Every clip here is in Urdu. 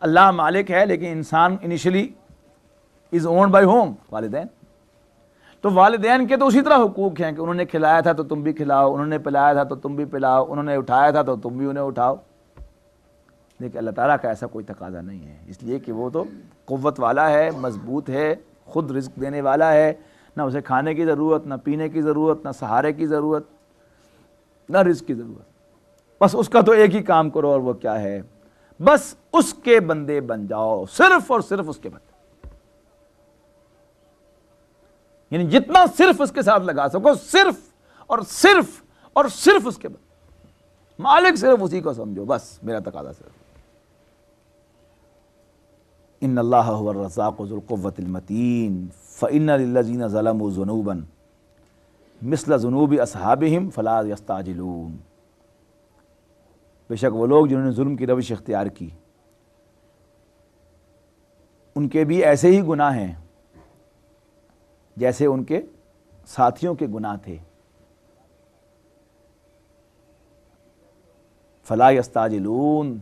اللہ مالک ہے لیکن انسان initially is owned by whom? والدین. تو والدین کے تو اسی طرح حقوق ہیں کہ انہوں نے کھلایا تھا تو تم بھی کھلاؤ، انہوں نے پلایا تھا تو تم بھی پلاؤ، انہوں نے اٹھایا تھا تو تم بھی انہیں اٹھاؤ. لیکن اللہ تعالیٰ کا ایسا کوئی تقاضا نہیں ہے، اس لیے کہ وہ تو قوت والا ہے، مضبوط ہے، خود رزق دینے والا ہے، نہ اسے کھانے کی ضرورت، نہ پینے کی ضرورت، نہ سہارے کی ضرورت، نہ رزق کی ضرورت. بس اس کا تو ایک ہی کام کرو، اور وہ کیا ہے؟ بس اس کے بندے بن جاؤ، صرف اور صرف اس کے بندے. یعنی جتنا صرف اس کے ساتھ لگا سکو، صرف اور صرف اور صرف اس کے بندے. مالک صرف اسی کو سمجھو، بس میرا تقاضا صرف. ان اللہ هو الرزاق ذو القوة المتین فإن للذین ظلموا ذنوبا مثل ذنوب اصحابہم فلا یستعجلون. بے شک وہ لوگ جنہوں نے ظلم کی روش اختیار کی، ان کے بھی ایسے ہی گناہ ہیں جیسے ان کے ساتھیوں کے گناہ تھے. فلا یستعجلون،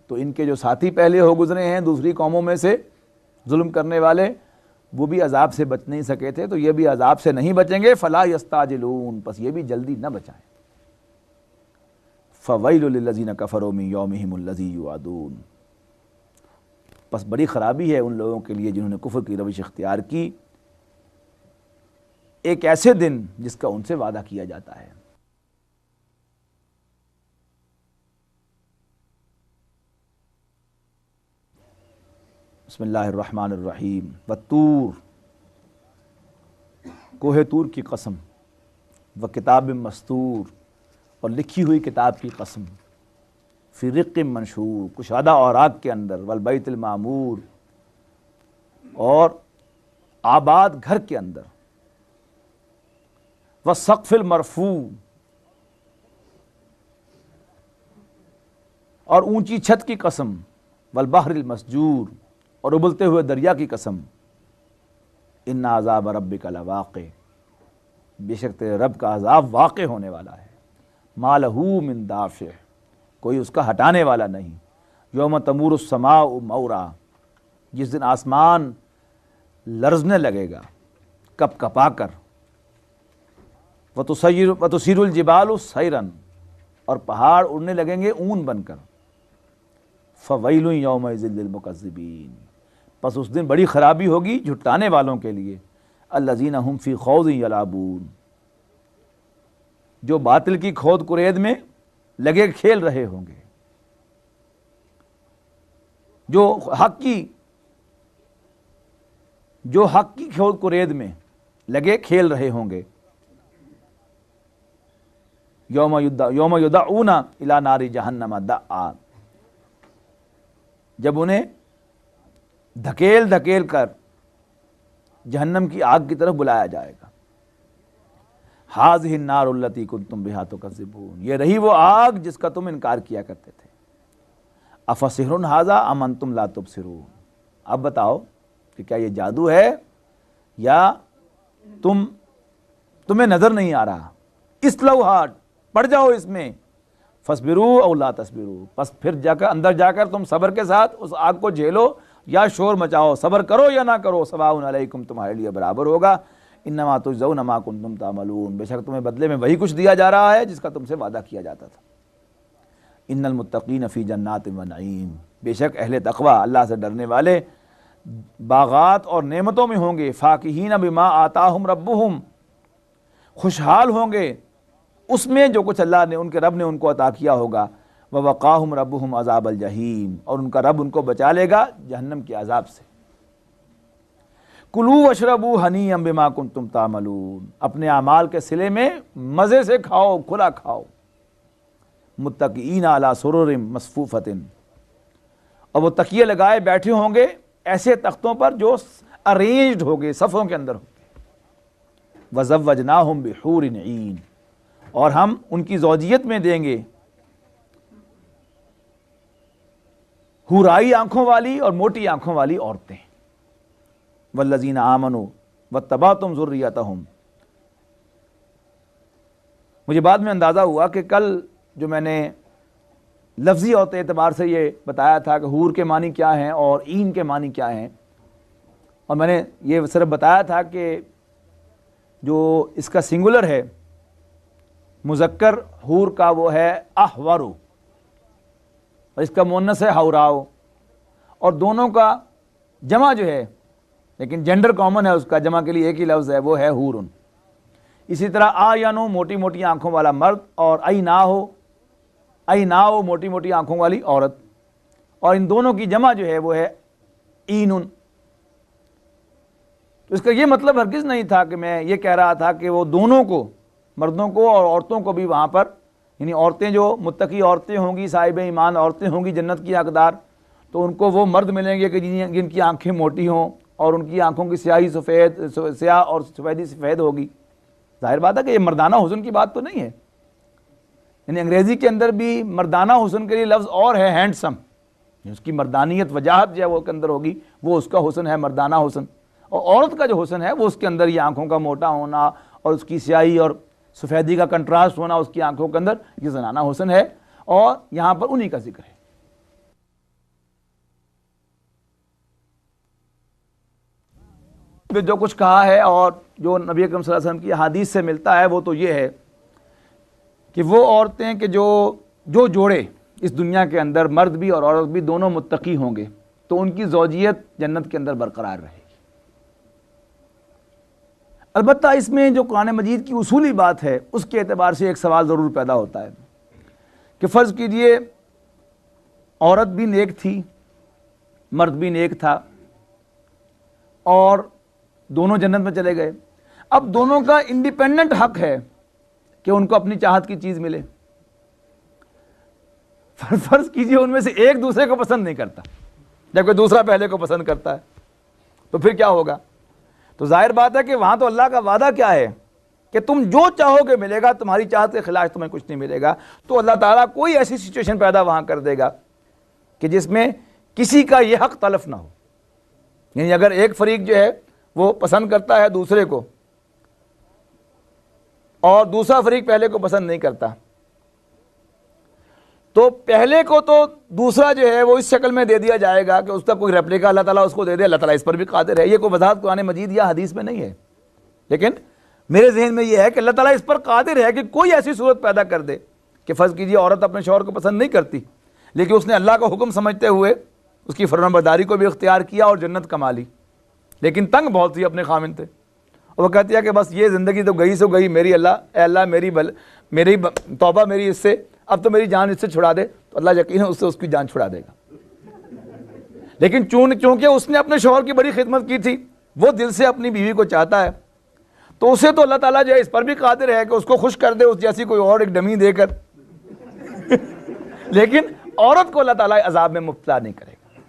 تو ان کے جو ساتھی پہلے ہو گزرے ہیں دوسری قوموں میں سے ظلم کرنے والے، وہ بھی عذاب سے بچ نہیں سکے تھے، تو یہ بھی عذاب سے نہیں بچیں گے. فلا یستعجلون، پس یہ بھی جلدی نہ بچائیں. فویل للذین کفروا من یومہم الذی یوعدون، پس بڑی خرابی ہے ان لوگوں کے لیے جنہوں نے کفر کی روش اختیار کی ایک ایسے دن جس کا ان سے وعدہ کیا جاتا ہے. بسم اللہ الرحمن الرحیم. والطور، کوہ طور کی قسم، وکتاب مسطور، اور لکھی ہوئی کتاب کی قسم، فی رق منشور، کشادہ اوراق کے اندر، والبیت المعمور، اور آباد گھر کے اندر، والسقف المرفوع، اور اونچی چھت کی قسم، والبحر المسجور، اور ابلتے ہوئے دریا کی قسم. ان عذاب ربک لواقع، بے شک تیرے رب کا عذاب واقع ہونے والا ہے. ما لہ من دافع، کوئی اس کا ہٹانے والا نہیں. یوم تمور السماء مورا، جس دن آسمان لرزنے لگے گا کپ کپا کر. وتسیر الجبال سیرا، اور پہاڑ اڑنے لگیں گے اون بن کر. فویل یومئذ للمکذبین، پس اس دن بڑی خرابی ہوگی جھٹانے والوں کے لیے. الذین هم فی خوض یلعبون، جو باطل کی کھود کرید میں لگے کھیل رہے ہوں گے، جو حق کی کھود کرید میں لگے کھیل رہے ہوں گے. یوم یدعون الی نار جہنم دعا، جب انہیں دھکیل دھکیل کر جہنم کی آگ کی طرف بلایا جائے گا. ھذہ النار التی کنتم بہا تکذبون، یہ رہی وہ آگ جس کا تم انکار کیا کرتے تھے. افسحر ھذا ام انتم لا تبصرون، اب بتاؤ کہ کیا یہ جادو ہے یا تمہیں نظر نہیں آ رہا. اسلوھا، پڑ جاؤ اس میں. فاصبروا او لا تصبروا، پس پھر اندر جا کر تم صبر کے ساتھ اس آگ کو جھیلو یا شور مچاؤ. صبر کرو یا نہ کرو، سواء علیکم، تمہارے لیے برابر ہوگا. انما تجزون ما کنتم تعملون، بے شک تمہیں بدلے میں وہی کچھ دیا جا رہا ہے جس کا تم سے وعدہ کیا جاتا تھا. ان المتقین فی جنات و نعیم، بے شک اہل تقوی اللہ سے ڈرنے والے باغات اور نعمتوں میں ہوں گے. فاکہین بما آتاہم ربہم، خوشحال ہوں گے اس میں جو کچھ اللہ نے ان کے رب نے ان کو عطا کیا ہوگا. ووقاہم ربہم عذاب الجحیم، اور ان کا رب ان کو بچا لے گا جہنم کے عذاب سے. کلوا واشربوا ھنیئا بما کنتم تعملون، اپنے اعمال کے صلے میں مزے سے کھاؤ، کھلا کھاؤ. متکئین علی سرر مصفوفۃ، اور وہ تکیے لگائے بیٹھے ہوں گے ایسے تختوں پر جو ارینجڈ ہو گئے، صفوں کے اندر ہوں گے. وزوجناہم بحور عین، اور ہم ان کی زوجیت میں دیں گے حورائی آنکھوں والی اور موٹی آنکھوں والی عورتیں. والذین آمنوا واتبعتم ذریتہم، مجھے بعد میں اندازہ ہوا کہ کل جو میں نے لفظی اور اعتبار سے یہ بتایا تھا کہ حور کے معنی کیا ہیں اور این کے معنی کیا ہیں، اور میں نے یہ صرف بتایا تھا کہ جو اس کا سنگولر ہے مذکر حور کا وہ ہے احورو، اور اس کا مؤنث ہے حوراؤ، اور دونوں کا جمع جو ہے لیکن جینڈر کامن ہے، اس کا جمع کے لیے ایک ہی لفظ ہے، وہ ہے حورن۔ اسی طرح آینو موٹی موٹی آنکھوں والا مرد، اور ایناؤ موٹی موٹی آنکھوں والی عورت، اور ان دونوں کی جمع جو ہے وہ ہے اینن۔ تو اس کا یہ مطلب ہرگز نہیں تھا کہ میں یہ کہہ رہا تھا کہ وہ دونوں کو، مردوں کو اور عورتوں کو بھی وہاں پر، یعنی عورتیں جو متقی عورتیں ہوں گی، صاحب ایمان عورتیں ہوں گی جنت کی حقدار، تو ان کو وہ مرد ملیں گے کہ جن کی آنکھیں موٹی ہوں اور ان کی آنکھوں کی سیاہ اور سفیدی سفید ہوگی۔ ظاہر بات ہے کہ یہ مردانہ حسن کی بات تو نہیں ہے، یعنی انگریزی کے اندر بھی مردانہ حسن کے لیے لفظ اور ہے ہینڈسم، اس کی مردانیت وجاہت جو ہے وہ کے اندر ہوگی، وہ اس کا حسن ہے مردانہ حسن۔ اور عورت کا جو حسن ہے وہ اس کے اندر یہ آنکھوں کا موٹا ہونا اور اس کی سیاہی اور سفیدی کا کنٹراسٹ ہونا اس کی آنکھوں کے اندر، یہ زنانہ حسن ہے، اور یہاں پر انہی کا ذکر ہے۔ جو کچھ کہا ہے اور جو نبی اکرم صلی اللہ علیہ وسلم کی حدیث سے ملتا ہے وہ تو یہ ہے کہ وہ عورتیں کہ جو جوڑے اس دنیا کے اندر، مرد بھی اور عورت بھی دونوں متقی ہوں گے، تو ان کی زوجیت جنت کے اندر برقرار رہے گی۔ البتہ اس میں جو قرآن مجید کی اصولی بات ہے اس کے اعتبار سے ایک سوال ضرور پیدا ہوتا ہے کہ فرض کیجئے عورت بھی نیک تھی، مرد بھی نیک تھا، اور دونوں جنت میں چلے گئے۔ اب دونوں کا انڈیپینڈنٹ حق ہے کہ ان کو اپنی چاہت کی چیز ملے۔ فرض کیجئے ان میں سے ایک دوسرے کو پسند نہیں کرتا جبکہ دوسرا پہلے کو پسند کرتا ہے، تو پھر کیا ہوگا؟ تو ظاہر بات ہے کہ وہاں تو اللہ کا وعدہ کیا ہے کہ تم جو چاہو گے ملے گا، تمہاری چاہت کے خلاف تمہیں کچھ نہیں ملے گا۔ تو اللہ تعالیٰ کوئی ایسی سچویشن پیدا وہاں کر دے گا کہ جس میں کسی کا یہ حق تلف نہ ہو، یعنی اگر ایک فریق جو ہے وہ پسند کرتا ہے دوسرے کو اور دوسرا فریق پہلے کو پسند نہیں کرتا، تو پہلے کو تو دوسرا جو ہے وہ اس شکل میں دے دیا جائے گا کہ اس کا کوئی ریپلیکا اللہ تعالیٰ اس کو دے دے، اللہ تعالیٰ اس پر بھی قادر ہے۔ یہ کوئی وضاحت قرآن مجید یا حدیث میں نہیں ہے، لیکن میرے ذہن میں یہ ہے کہ اللہ تعالیٰ اس پر قادر ہے کہ کوئی ایسی صورت پیدا کر دے کہ فرض کیجیے عورت اپنے شوہر کو پسند نہیں کرتی، لیکن اس نے اللہ کا حکم سمجھتے ہوئے اس کی فرمانبرداری کو بھی اختیار کیا اور جنت کما لی، لیکن تنگ بہت تھی اپنے خامن سے، اور وہ کہتی ہے کہ بس یہ زندگی تو گئی سو گئی، میری اے اللہ میری توبہ میری اس سے، اب تو میری جان اس سے چھڑا دے، تو اللہ یقین ہے اس سے اس کی جان چھڑا دے گا۔ لیکن چونکہ اس نے اپنے شوہر کی بڑی خدمت کی تھی، وہ دل سے اپنی بیوی کو چاہتا ہے، تو اسے تو اللہ تعالیٰ جو ہے اس پر بھی قادر ہے کہ اس کو خوش کر دے اس جیسی کوئی اور ایک ڈمی دے کر لیکن عورت کو اللہ تعالیٰ عذاب میں مبتلا نہیں کرے گا،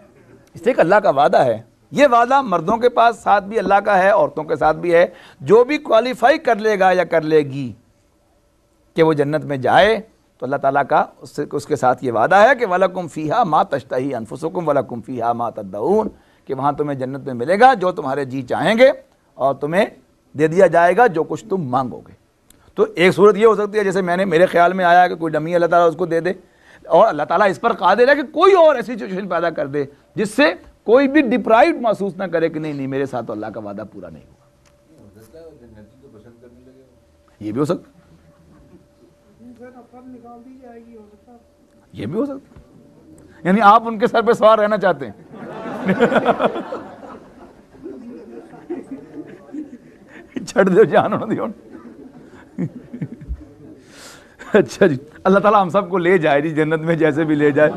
اس لیے کہ اللہ کا وعدہ ہے۔ یہ وعدہ مردوں کے پاس ساتھ بھی اللہ کا ہے، عورتوں کے ساتھ بھی ہے۔ جو بھی کوالیفائی کر لے گا یا کر لے گی کہ وہ جنت میں جائے، تو اللہ تعالیٰ کا اس کے ساتھ یہ وعدہ ہے کہ وَلَكُمْ فِيهَا مَا تَشْتَهِي أَنفُسُكُمْ وَلَكُمْ فِيهَا مَا تَدَّعُونَ، کہ وہاں تمہیں جنت میں ملے گا جو تمہارے جی چاہیں گے، اور تمہیں دے دیا جائے گا جو کچھ تم مانگو گے۔ تو ایک صورت یہ ہو سکتی ہے جیسے میرے خیال میں آیا کہ کوئی ڈمی اللہ تعالیٰ اس کو دے دے، اور اللہ تعالیٰ اس پر قادر ہے کہ کوئی اور ایسی سچویشن پیدا کر دے جس سے کوئی بھی ڈپرائیوڈ محسوس نہ کرے کہ نہیں میرے ساتھ تو اللہ کا وعدہ پورا نہیں ہوا۔ یہ بھی ہو سکتا، یہ بھی ہو سکتا، یعنی آپ ان کے سر پہ سوار رہنا چاہتے ہیں چھڑ دو جان ہونے دیو۔ اچھا جی، اللہ تعالیٰ ہم سب کو لے جائے جی جنت میں، جیسے بھی لے جائے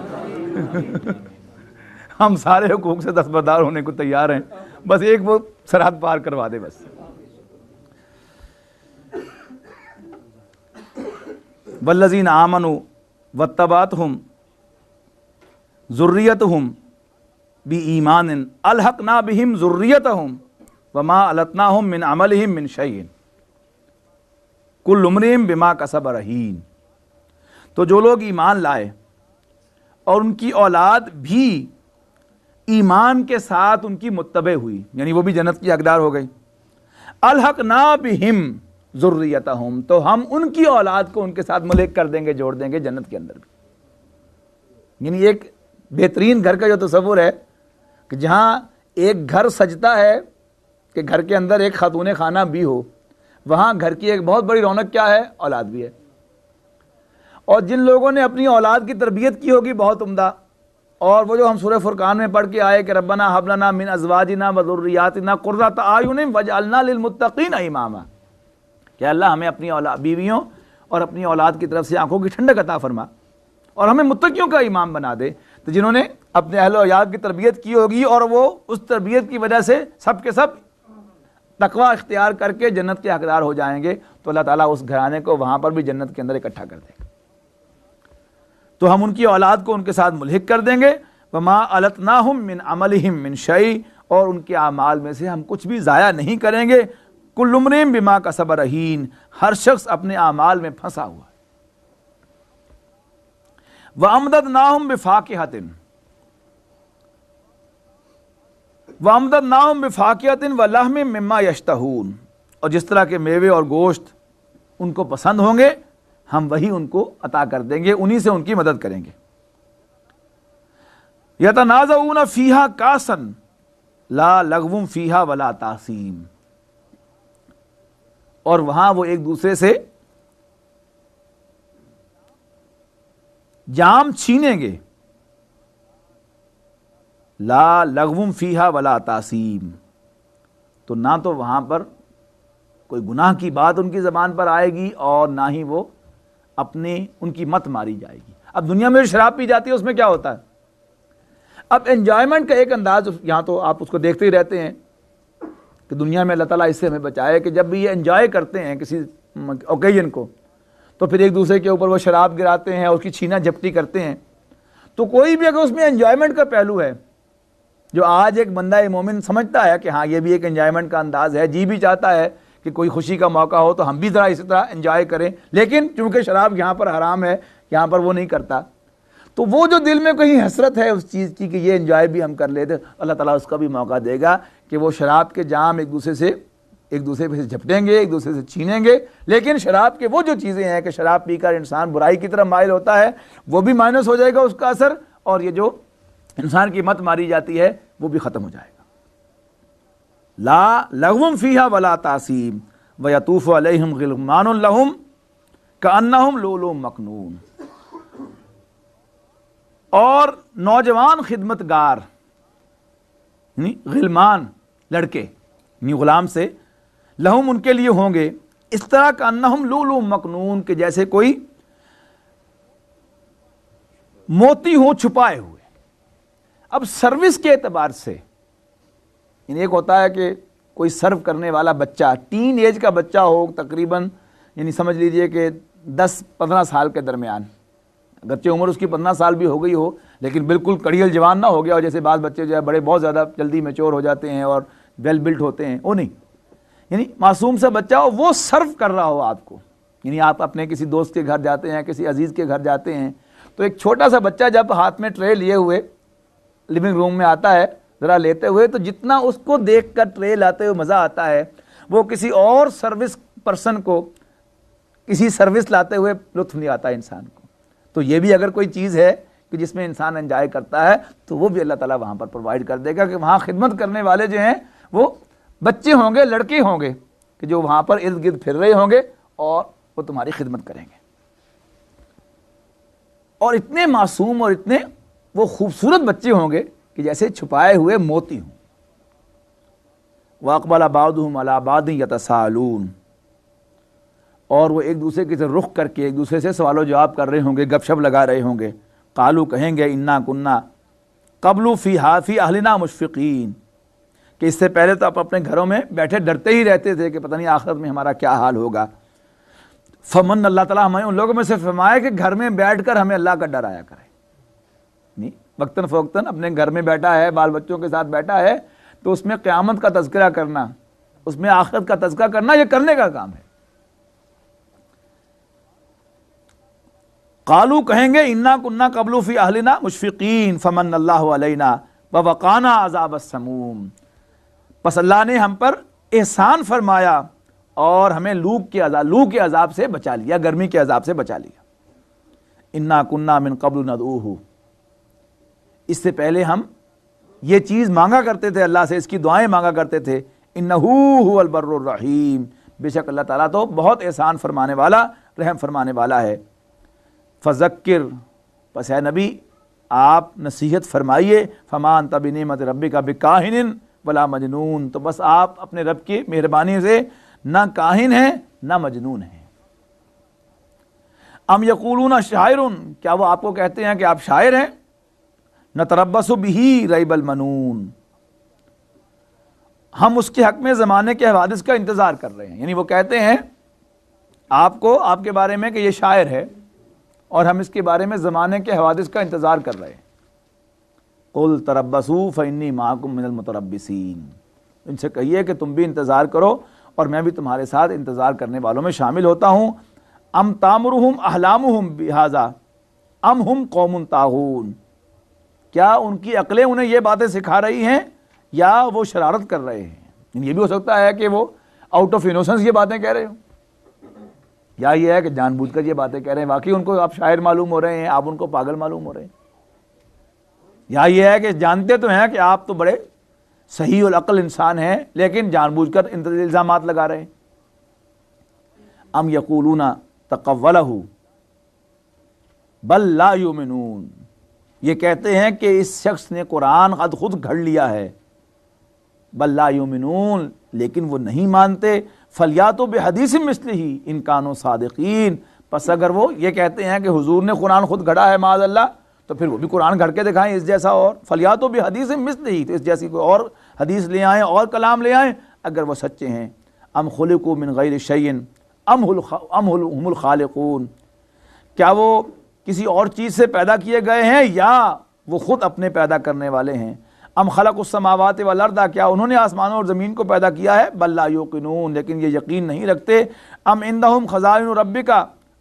ہم سارے حقوق سے دستبردار ہونے کو تیار ہیں، بس ایک وہ سرحد پار کروا دے بس۔ والذین آمنوا واتبعتہم ذریتہم بایمان الحقنا بہم ذریتہم وما التناہم من عملہم من شیء کل امرئ بما کسب رہین۔ تو جو لوگ ایمان لائے اور ان کی اولاد بھی ایمان کے ساتھ ان کی متبع ہوئی، یعنی وہ بھی جنت کی حقدار ہو گئی، الحقنا بہم ذریتہم، تو ہم ان کی اولاد کو ان کے ساتھ ملحق کر دیں گے، جوڑ دیں گے جنت کے اندر بھی۔ یعنی ایک بہترین گھر کا جو تصور ہے کہ جہاں ایک گھر سجتا ہے کہ گھر کے اندر ایک خاتون خانہ بھی ہو، وہاں گھر کی ایک بہت بڑی رونق کیا ہے؟ اولاد بھی ہے۔ اور جن لوگوں نے اپنی اولاد کی تربیت کی ہوگی بہت عمدہ، اور وہ جو ہم سورہ فرقان میں پڑھ کے آئے کہ ربنا ہب لنا من ازواجنا وذریاتنا قرۃ اعین واجعلنا للمتقین اماما، کہ اللہ ہمیں اپنی اولاد بیویوں اور اپنی اولاد کی طرف سے آنکھوں کی ٹھنڈک عطا فرما اور ہمیں متقیوں کا امام بنا دے۔ تو جنہوں نے اپنے اہل و عیال کی تربیت کی ہوگی اور وہ اس تربیت کی وجہ سے سب کے سب تقوی اختیار کر کے جنت کے حقدار ہو جائیں گے، تو اللہ تعالیٰ اس گھرانے کو وہاں پر بھی جنت کے اندر اکٹھا کر دے گا۔ تو ہم ان کی اولاد کو ان کے ساتھ ملحق کر دیں گے۔ وما التناہم من عملہم من شیء، اور ان کے اعمال میں سے ہم کچھ بھی ضائع نہیں کریں گے۔ کل امرئ بما کسب رہین، ہر شخص اپنے اعمال میں پھنسا ہوا ہے۔ وامددناہم بفاکہۃ، وامددناہم بفاکہۃ ولحم مما یشتہون، اور جس طرح کے میوے اور گوشت ان کو پسند ہوں گے ہم وہی ان کو عطا کر دیں گے، انہی سے ان کی مدد کریں گے۔ یتنازعون فیہا کاسا لا لغو فیہا ولا تاثیم، اور وہاں وہ ایک دوسرے سے جام چھینیں گے، لا لغو فیہا ولا تاثیم، تو نہ تو وہاں پر کوئی گناہ کی بات ان کی زبان پر آئے گی اور نہ ہی وہ ان کی مت ماری جائے گی۔ اب دنیا میں جو شراب پی جاتی ہے اس میں کیا ہوتا ہے؟ اب انجوائمنٹ کا ایک انداز، یہاں تو آپ اس کو دیکھتے ہی رہتے ہیں کہ دنیا میں اللہ تعالیٰ اس سے ہمیں بچائے کہ جب بھی یہ انجوائے کرتے ہیں کسی اوکیزن کو تو پھر ایک دوسرے کے اوپر وہ شراب گراتے ہیں اور اس کی چھینا جھپٹی کرتے ہیں۔ تو کوئی بھی اگر اس میں انجوائمنٹ کا پہلو ہے، جو آج ایک بندہ مومن سمجھتا ہے کہ ہاں یہ بھی ایک انجوائمنٹ کا انداز ہے، جی بھی چاہتا ہے کہ کوئی خوشی کا موقع ہو تو ہم بھی ذرا اسی طرح انجوائے کریں، لیکن چونکہ شراب یہاں پر حرام ہے، یہاں پر وہ نہیں کرتا، تو وہ جو دل میں کہیں حسرت ہے اس چیز کی کہ یہ انجوائے بھی ہم کر لیتے، اللہ تعالیٰ اس کا بھی موقع دے گا کہ وہ شراب کے جام ایک دوسرے سے جھپٹیں گے، ایک دوسرے سے چھینیں گے، لیکن شراب کے وہ جو چیزیں ہیں کہ شراب پی کر انسان برائی کی طرف مائل ہوتا ہے وہ بھی مائنس ہو جائے گا اس کا اثر، اور یہ جو انسان کی مت ماری جاتی ہے وہ بھی ختم ہو جائے گا۔ لا لغو فیہا ولا تاثیم ویطوف علیہم غلمان لہم کأنہم لؤلؤ مکنون، اور نوجوان خدمتگار یعنی غلمان لڑکے یعنی غلام سے، لہم ان کے لیے ہوں گے اس طرح کأنہم لؤلؤ مکنون، کہ جیسے کوئی موتی ہوں چھپائے ہوئے۔ اب سروس کے اعتبار سے یعنی ایک ہوتا ہے کہ کوئی سرو کرنے والا بچہ، ٹین ایج کا بچہ ہو تقریباً، یعنی سمجھ لیجئے کہ 10-15 سال کے درمیان، اگرچہ عمر اس کی 15 سال بھی ہو گئی ہو لیکن بالکل کڑیل جوان نہ ہو گیا، اور جیسے بعض بچے جو ہے بڑے بہت زیادہ جلدی میچور ہو جاتے ہیں اور ویل بلٹ ہوتے ہیں، وہ نہیں، یعنی معصوم سا بچہ ہو، وہ سرو کر رہا ہو آپ کو۔ یعنی آپ اپنے کسی دوست کے گھر جاتے ہیں، کسی عزیز کے گھر جاتے ہیں، تو ایک چھوٹا سا بچہ جب ہاتھ میں ٹرے لیے ہوئے لیونگ روم میں آتا ہے ذرا لیتے ہوئے، تو جتنا اس کو دیکھ کر ٹرے لاتے ہوئے مزہ آتا ہے، وہ کسی اور سروس پرسن کو کسی سروس لاتے ہوئے لطف نہیں آتا انسان کو۔ تو یہ بھی اگر کوئی چیز ہے کہ جس میں انسان انجوائے کرتا ہے تو وہ بھی اللہ تعالیٰ وہاں پر پرووائڈ کر دے گا، کہ وہاں خدمت کرنے والے جو ہیں وہ بچے ہوں گے، لڑکے ہوں گے، کہ جو وہاں پر ارد گرد پھر رہے ہوں گے اور وہ تمہاری خدمت کریں گے، اور اتنے معصوم اور اتنے وہ خوبصورت بچے ہوں گے کہ جیسے چھپائے ہوئے موتی ہوں۔ وَأَقْبَلَ بَعْضُهُمْ عَلَىٰ بَعْضٍ يَتَسَاءَلُونَ، اور وہ ایک دوسرے کی طرف رخ کر کے ایک دوسرے سے سوال و جواب کر رہے ہوں گے، گپ شپ لگا رہے ہوں گے۔ قالوا کہیں گے انا کننا قبل فی اہلنا مشفقین، کہ اس سے پہلے تو آپ اپنے گھروں میں بیٹھے ڈرتے ہی رہتے تھے کہ پتہ نہیں آخرت میں ہمارا کیا حال ہوگا۔ فمن، اللہ تعالیٰ ہمیں ان لوگوں میں سے فرمائے کہ گھر میں بیٹھ کر ہمیں اللہ کا ڈر آیا کرے، نہیں وقتاً فوقتاً اپنے گھر میں بیٹھا ہے، بال بچوں کے ساتھ بیٹھا ہے، تو اس میں قیامت کا تذکرہ کرنا، اس میں آخرت کا تذکرہ کرنا، یہ کرنے کا کام ہے۔ قالوا کہیں گے انا کننا قبل فی اہلنا مشفقین فمن اللہ علینا ووقانا عذاب السموم، پس اللہ نے ہم پر احسان فرمایا اور ہمیں لو کے عذاب سے بچا لیا، گرمی کے عذاب سے بچا لیا۔ انا کننا من قبل ندعوہ، اس سے پہلے ہم یہ چیز مانگا کرتے تھے اللہ سے, اس کی دعائیں مانگا کرتے تھے. انہو هو البر الرحیم, بے شک اللہ تعالیٰ تو بہت احسان فرمانے والا, رحم فرمانے والا ہے. فذکر, پس اے نبی آپ نصیحت فرمائیے. فما انت بنعمت ربک بکاہن ولا مجنون, تو بس آپ اپنے رب کی مہربانی سے نہ کاہن ہیں نہ مجنون ہیں. ام یقولون شاعر, کیا وہ آپ کو کہتے ہیں کہ آپ شاعر ہیں. نتربص بہ ریب المنون, ہم اس کے حق میں زمانے کے حوادث کا انتظار کر رہے ہیں. یعنی وہ کہتے ہیں آپ کو, آپ کے بارے میں کہ یہ شاعر ہے اور ہم اس کے بارے میں زمانے کے حوادث کا انتظار کر رہے ہیں. قل تربصوا فانی معکم من المتربصین, ان سے کہیے کہ تم بھی انتظار کرو اور میں بھی تمہارے ساتھ انتظار کرنے والوں میں شامل ہوتا ہوں. ام تامرہم احلامہم بہذا ام ہم قوم طاغون, کیا ان کی عقلیں انہیں یہ باتیں سکھا رہی ہیں یا وہ شرارت کر رہے ہیں. یہ بھی ہو سکتا ہے کہ وہ آؤٹ آف انوسنس یہ باتیں کہہ رہے ہوں, یا یہ ہے کہ جان بوجھ کر یہ باتیں کہہ رہے ہیں, واقعی ان کو آپ شاعر معلوم ہو رہے ہیں, آپ ان کو پاگل معلوم ہو رہے ہیں. یا یہ ہے کہ جانتے تو ہیں کہ آپ تو بڑے صحیح العقل انسان ہیں لیکن جان بوجھ کر الزامات لگا رہے ہیں. ام یقولون تقولہ بل لا یؤمنون, یہ کہتے ہیں کہ اس شخص نے قرآن خود گھڑ لیا ہے. بل لا یؤمنون, لیکن وہ نہیں مانتے. فلیاتوا بحدیث مثلہ ان کانوا صادقین, پس اگر وہ یہ کہتے ہیں کہ حضور نے قرآن خود گھڑا ہے معاذ اللہ, تو پھر وہ بھی قرآن گھڑ کے دکھائیں اس جیسا. اور فلیاتوا بحدیث مثلہ, تو اس جیسی کوئی اور حدیث لے آئیں اور کلام لے آئیں اگر وہ سچے ہیں. ام خلقوا من غیر شیء ام هم الخالقون, کیا وہ کسی اور چیز سے پیدا کیے گئے ہیں یا وہ خود اپنے پیدا کرنے والے ہیں. ام خلق السماوات والارض, کیا انہوں نے آسمانوں اور زمین کو پیدا کیا ہے. بل لا یوقنون, لیکن یہ یقین نہیں رکھتے. ام عندہم خزائن ربک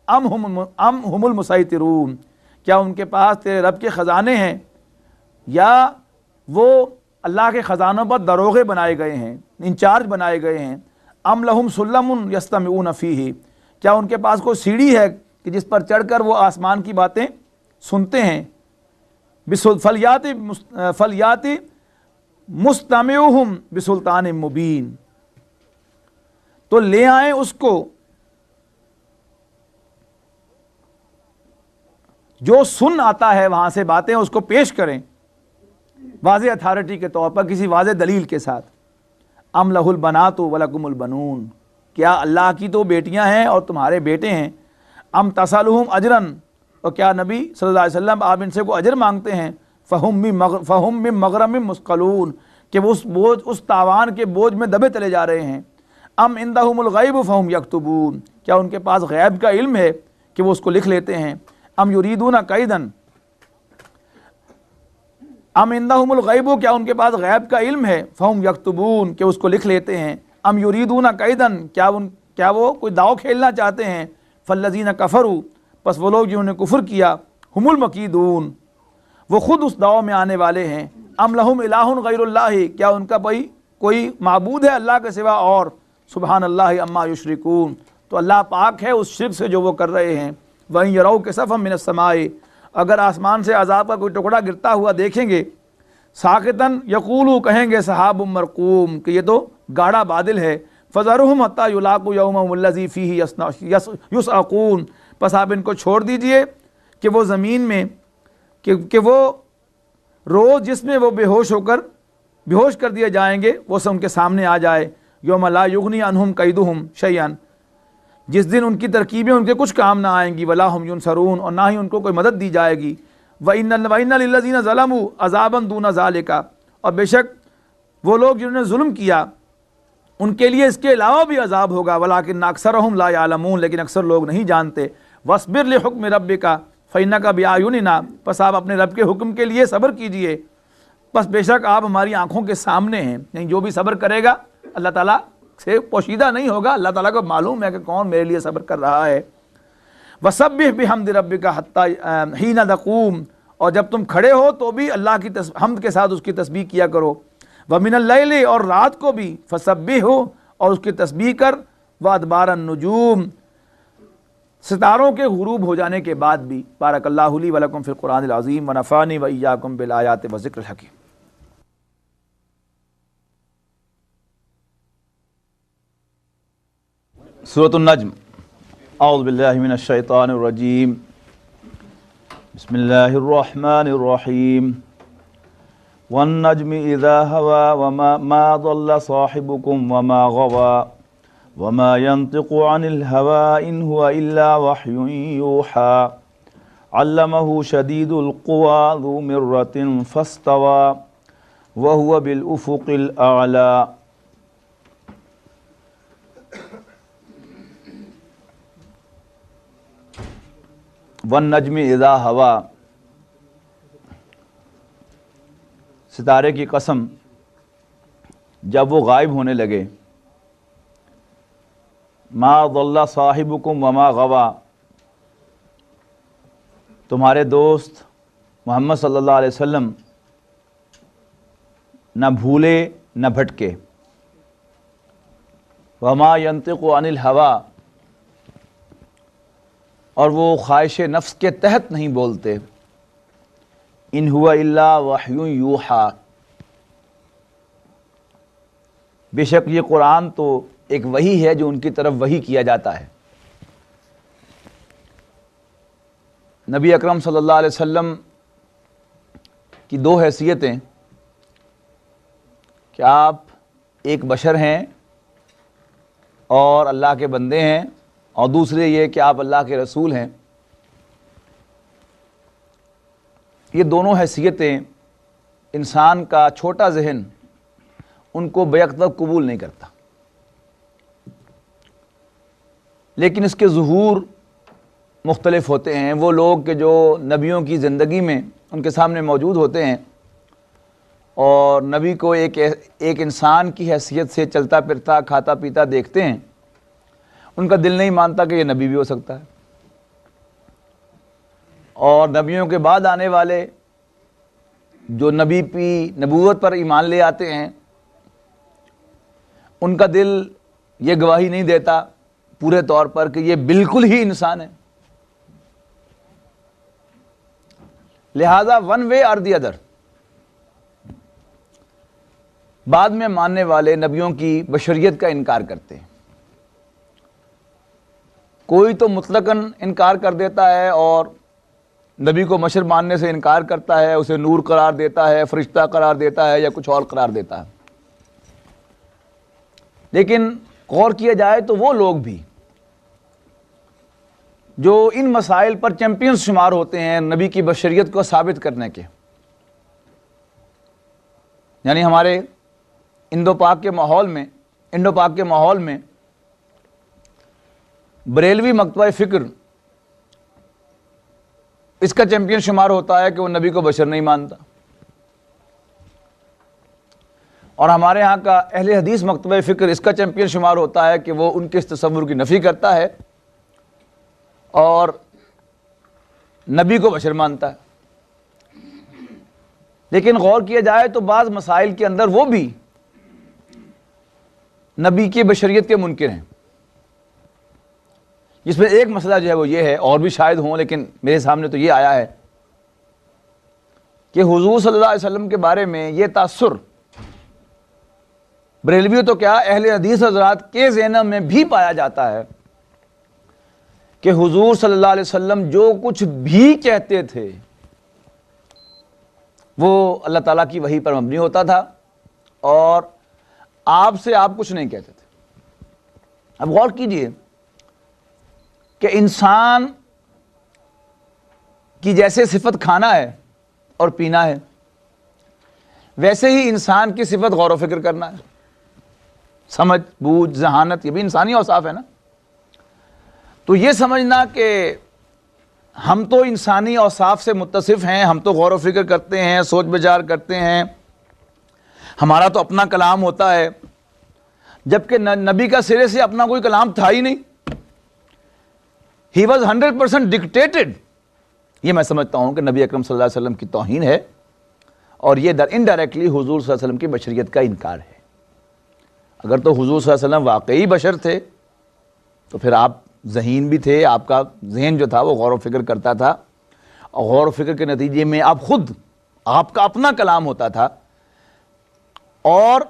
ام ہم المسیطرون, کیا ان کے پاس تیرے رب کے خزانے ہیں یا وہ اللہ کے خزانوں پر دروغے بنائے گئے ہیں, انچارج بنائے گئے ہیں. ام لہم سلم یستمعون فیہ, کیا ان کے پاس کوئی سیڑھی ہے کہ جس پر چڑھ کر وہ آسمان کی باتیں سنتے ہیں. فلیات مستمعہم بسلطان مبین, تو لے آئیں اس کو جو سن آتا ہے وہاں سے باتیں, اس کو پیش کریں واضح اتھارٹی کے طور پر, کسی واضح دلیل کے ساتھ. ام لہ البنات ولکم البنون, کیا اللہ کی تو بیٹیاں ہیں اور تمہارے بیٹے ہیں. ام تسألہم اجرا, اور کیا نبی صلی اللہ علیہ وسلم آپ ان سے کوئی اجر مانگتے ہیں. فہم من مغرم مثقلون, کہ وہ اس تاوان کے بوجھ میں دبے چلے جا رہے ہیں. ام عندہم الغیب فہم یکتبون, کیا ان کے پاس غیب کا علم ہے کہ وہ اس کو لکھ لیتے ہیں. ام یریدون کیدا, ام عندہم الغیب, کیا ان کے پاس غیب کا علم ہے. فہم یکتبون, کہ اس کو لکھ لیتے ہیں. ام یریدون کیدا, کیا وہ کوئی داؤ کھیلنا چاہتے ہیں. فالذین کفروا, پس وہ لوگ جنہوں نے کفر کیا. ہم المکیدون, وہ خود اس داؤ میں آنے والے ہیں. ام لہم الہ غیر اللہ, کیا ان کا کوئی معبود ہے اللہ کے سوا اور. سبحان اللہ عما یشرکون, تو اللہ پاک ہے اس شرک سے جو وہ کر رہے ہیں. وَإِن يَرَوْا كِسَفًا مِّنَ السَّمَاءِ, اگر آسمان سے عذاب کا کوئی ٹکڑا گرتا ہوا دیکھیں گے. ساقطاً یقولوا, کہیں گے سحاب مرقوم, کہ یہ تو گاڑا بادل ہے. فَذَرْهُمْ حَتَّى يُلَاقُوا يَوْمَهُمُ الَّذِي فِيهِ يُسْعَقُونَ, پس آپ ان کو چھوڑ دیجئے کہ وہ زمین میں کہ وہ روز جس میں وہ بے ہوش کر دیے جائیں گے وہ سب ان کے سامنے آ جائے. یوم لا یغنی عنہم کیدہم شیئا, جس دن ان کی ترکیبیں ان کے کچھ کام نہ آئیں گی. ولا ہم ینصرون, اور نہ ہی ان کو کوئی مدد دی جائے گی. وَإِنَّ لِلَّذِينَ ظَلَمُوا عَذَابًا دُونَ ذَلِكَ, اور بے شک وہ لوگ جنہوں نے ظلم کیا ان کے لیے اس کے علاوہ بھی عذاب ہوگا. وَلَٰكِنَّ أَكْثَرَهُمْ لَا يَعْلَمُونَ, لیکن اکثر لوگ نہیں جانتے. وَاصْبِرْ لِحُكْمِ رَبِّكَ فَإِنَّكَ بِأَعْيُنِنَا, پس آپ اپنے رب کے حکم کے لیے صبر کیجئے, بس بے شک آپ ہماری آنکھوں کے سامنے ہیں. یعنی جو بھی صبر کرے گا اللہ تعالیٰ سے پوشیدہ نہیں ہوگا, اللہ تعالیٰ کو معلوم ہے کہ کون میرے لیے صبر کر رہا ہے. وَسَبِّحْ بِحَمْدِ رَبِّكَ حَتَّى حِينَ تَقُومُ, اور جب تم کھڑے ہو تو بھی اللہ کی حمد کے ساتھ اس کی تسبیح کیا کرو. وَمِنَ اللَّيْلِ, اور رات کو بھی فَسَبِّحْهُ, اور اس کی تسبیح کر. وَأَدْبَارَ النُّجُومِ, ستاروں کے غروب ہو جانے کے بعد بھی بارک اللہ لی ولکم فی القرآن العظیم ونفعنی وایاکم بالآیات والذکر الحکیم۔ سورۃ النجم، اعوذ باللہ من الشیطان الرجیم، بسم اللہ الرحمن الرحیم، والنجم اذا هوى ما ضل صاحبكم وما غوى وما ينطق عن الهوى إن هو إلا وحي يوحى علمه شديد القوى ذو مرة فاستوى وهو بالأفق الأعلى۔ والنجم اذا هوى، ستارے کی قسم جب وہ غائب ہونے لگے، ما ضل صاحبکم وما غوا، تمہارے دوست محمد صلی اللہ علیہ وسلم نہ بھولے نہ بھٹکے، وما ينطق عن الهوى، اور وہ خواہش نفس کے تحت نہیں بولتے، ان هو الا وحی یوحى، بے شک یہ قرآن تو ایک وحی ہے جو ان کی طرف وحی کیا جاتا ہے۔ نبی اکرم صلی اللہ علیہ وسلم کی دو حیثیتیں کہ آپ ایک بشر ہیں اور اللہ کے بندے ہیں، اور دوسرے یہ کہ آپ اللہ کے رسول ہیں۔ یہ دونوں حیثیتیں انسان کا چھوٹا ذہن ان کو بیک وقت قبول نہیں کرتا، لیکن اس کے ظہور مختلف ہوتے ہیں۔ وہ لوگ کہ جو نبیوں کی زندگی میں ان کے سامنے موجود ہوتے ہیں اور نبی کو ایک انسان کی حیثیت سے چلتا پھرتا کھاتا پیتا دیکھتے ہیں، ان کا دل نہیں مانتا کہ یہ نبی بھی ہو سکتا ہے۔ اور نبیوں کے بعد آنے والے جو نبی کی نبوت پر ایمان لے آتے ہیں، ان کا دل یہ گواہی نہیں دیتا پورے طور پر کہ یہ بالکل ہی انسان ہے۔ لہذا ون وے اور دی ادر، بعد میں ماننے والے نبیوں کی بشریت کا انکار کرتے ہیں۔ کوئی تو مطلقاً انکار کر دیتا ہے اور نبی کو بشر ماننے سے انکار کرتا ہے، اسے نور قرار دیتا ہے، فرشتہ قرار دیتا ہے یا کچھ اور قرار دیتا ہے۔ لیکن غور کیا جائے تو وہ لوگ بھی جو ان مسائل پر چیمپئنز شمار ہوتے ہیں نبی کی بشریت کو ثابت کرنے کے، یعنی ہمارے انڈو پاک کے ماحول میں بریلوی مکتبہ فکر اس کا چیمپئن شمار ہوتا ہے کہ وہ نبی کو بشر نہیں مانتا، اور ہمارے ہاں کا اہل حدیث مکتبہ فکر اس کا چیمپئن شمار ہوتا ہے کہ وہ ان کے اس تصور کی نفی کرتا ہے اور نبی کو بشر مانتا ہے۔ لیکن غور کیا جائے تو بعض مسائل کے اندر وہ بھی نبی کی بشریت کے منکر ہیں، جس میں ایک مسئلہ جو ہے وہ یہ ہے، اور بھی شاید ہوں لیکن میرے سامنے تو یہ آیا ہے کہ حضور صلی اللہ علیہ وسلم کے بارے میں یہ تاثر بریلوی تو کیا اہل حدیث حضرات کے ذہن میں بھی پایا جاتا ہے کہ حضور صلی اللہ علیہ وسلم جو کچھ بھی کہتے تھے وہ اللہ تعالیٰ کی وحی پر مبنی ہوتا تھا، اور آپ سے آپ کچھ نہیں کہتے تھے۔ اب غور کیجئے کہ انسان کی جیسے صفت کھانا ہے اور پینا ہے، ویسے ہی انسان کی صفت غور و فکر کرنا ہے، سمجھ بوجھ ذہانت، یہ بھی انسانی اوصاف ہے نا۔ تو یہ سمجھنا کہ ہم تو انسانی اوصاف سے متصف ہیں، ہم تو غور و فکر کرتے ہیں، سوچ بچار کرتے ہیں، ہمارا تو اپنا کلام ہوتا ہے، جبکہ نبی کا سرے سے اپنا کوئی کلام تھا ہی نہیں۔ He was 100% dictated۔ یہ میں سمجھتا ہوں کہ نبی اکرم صلی اللہ علیہ وسلم کی توہین ہے، اور یہ انڈائریکٹلی حضور صلی اللہ علیہ وسلم کی بشریت کا انکار ہے۔ اگر تو حضور صلی اللہ علیہ وسلم واقعی بشر تھے تو پھر آپ ذہین بھی تھے، آپ کا ذہن جو تھا وہ غور و فکر کرتا تھا، اور غور و فکر کے نتیجے میں آپ خود، آپ کا اپنا کلام ہوتا تھا، اور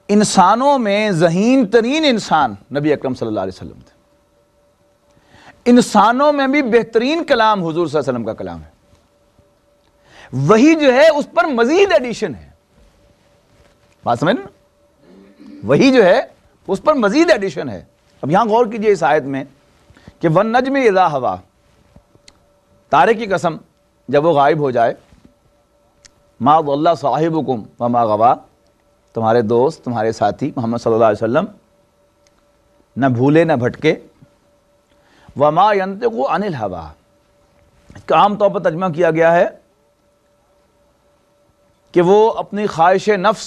انسانوں میں ذہین ترین انسان نبی اکرم صلی اللہ علیہ وسلم تھے۔ انسانوں میں بھی بہترین کلام حضور صلی اللہ علیہ وسلم کا کلام ہے، وہی جو ہے اس پر مزید ایڈیشن ہے، بات سمجھ نا، وہی جو ہے اس پر مزید ایڈیشن ہے۔ اب یہاں غور کیجئے اس آیت میں کہ وَالنَّجْمِ اِذَا هَوَىٰ، تارے کی قسم جب وہ غائب ہو جائے، مَا ضَلَّ صَاحِبُكُمْ وَمَا غَوَىٰ، تمہارے دوست، تمہارے ساتھی محمد صلی اللہ علیہ وسلم نہ بھولے نہ بھٹکے، وَمَا يَنطِقُ عَنِ الْهَوَىٰ، اس کا عام طور پر ترجمہ کیا گیا ہے کہ وہ اپنی خواہش نفس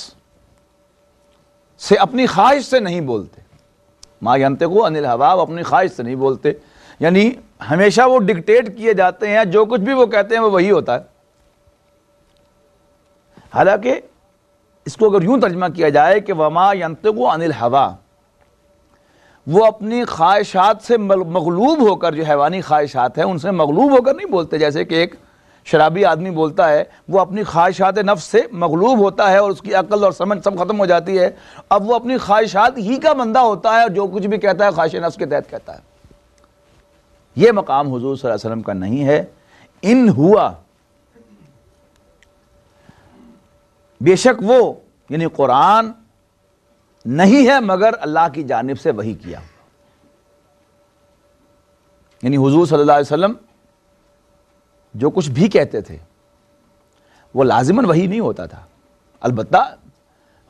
سے، اپنی خواہش سے نہیں بولتے، ما ينطق عن الهوى، وہ اپنی خواہش سے نہیں بولتے، یعنی ہمیشہ وہ ڈکٹیٹ کیے جاتے ہیں، جو کچھ بھی وہ کہتے ہیں وہ وہی ہوتا ہے۔ حالانکہ اس کو اگر یوں ترجمہ کیا جائے کہ وما ينطق عن الهوى، وہ اپنی خواہشات سے مغلوب ہو کر، جو حیوانی خواہشات ہیں ان سے مغلوب ہو کر نہیں بولتے، جیسے کہ ایک شرابی آدمی بولتا ہے، وہ اپنی خواہشات نفس سے مغلوب ہوتا ہے اور اس کی عقل اور سمجھ سب ختم ہو جاتی ہے، اب وہ اپنی خواہشات ہی کا بندہ ہوتا ہے اور جو کچھ بھی کہتا ہے خواہش نفس کے تحت کہتا ہے۔ یہ مقام حضور صلی اللہ علیہ وسلم کا نہیں ہے۔ ان ہوا، بے شک وہ، یعنی قرآن نہیں ہے مگر اللہ کی جانب سے وحی کیا، یعنی حضور صلی اللہ علیہ وسلم جو کچھ بھی کہتے تھے وہ لازماً وحی نہیں ہوتا تھا۔ البتہ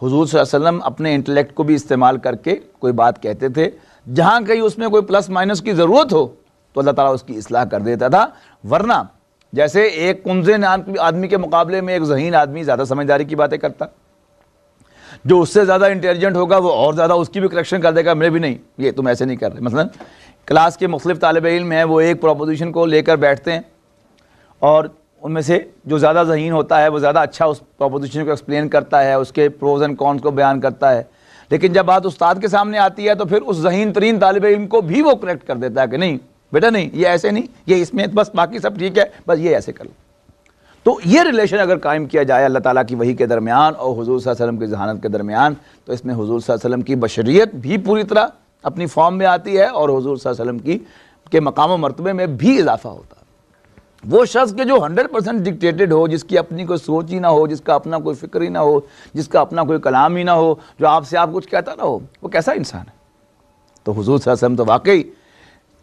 حضور صلی اللہ علیہ وسلم اپنے انٹلیکٹ کو بھی استعمال کر کے کوئی بات کہتے تھے، جہاں کہیں اس میں کوئی پلس مائنس کی ضرورت ہو تو اللہ تعالیٰ اس کی اصلاح کر دیتا تھا، ورنہ جیسے ایک کنزن آدمی کے مقابلے میں ایک ذہین آدمی زیادہ سمجھداری کی باتیں کرتا، جو اس سے زیادہ انٹیلیجنٹ ہوگا وہ اور زیادہ اس کی بھی کریکشن کر دے گا، میں بھی نہیں، یہ تم ایسے نہیں کر رہے۔ مثلا کلاس کے مختلف طالب علم ہیں، وہ ایک پروپوزیشن کو لے کر بیٹھتے ہیں، اور ان میں سے جو زیادہ ذہین ہوتا ہے وہ زیادہ اچھا اس پروپوزیشن کو ایکسپلین کرتا ہے، اس کے پروز اینڈ کونس کو بیان کرتا ہے، لیکن جب بات استاد کے سامنے آتی ہے تو پھر اس ذہین ترین طالب علم کو بھی وہ کریکٹ کر دیتا ہے کہ نہیں بیٹا، نہیں یہ ایسے نہیں، یہ اس میں بس باقی سب ٹھیک ہے، بس یہ ایسے کر لو۔ تو یہ ریلیشن اگر قائم کیا جائے اللہ تعالیٰ کی وحی کے درمیان اور حضور صلی اللہ علیہ وسلم کی ذہانت کے درمیان، تو اس میں حضور صلی اللہ علیہ وسلم کی بشریت بھی پوری طرح اپنی فارم میں آتی ہے اور حضور صلی اللہ علیہ وسلم کے مقام و مرتبے میں بھی اضافہ ہوتا ہے۔ وہ شخص کے جو 100% ڈکٹیٹڈ ہو، جس کی اپنی کوئی سوچ ہی نہ ہو، جس کا اپنا کوئی فکر ہی نہ ہو، جس کا اپنا کوئی کلام ہی نہ ہو، جو آپ سے آپ کچھ کہتا نہ ہو، وہ کیسا انسان ہے؟ تو حضور صلی اللہ علیہ وسلم تو واقعی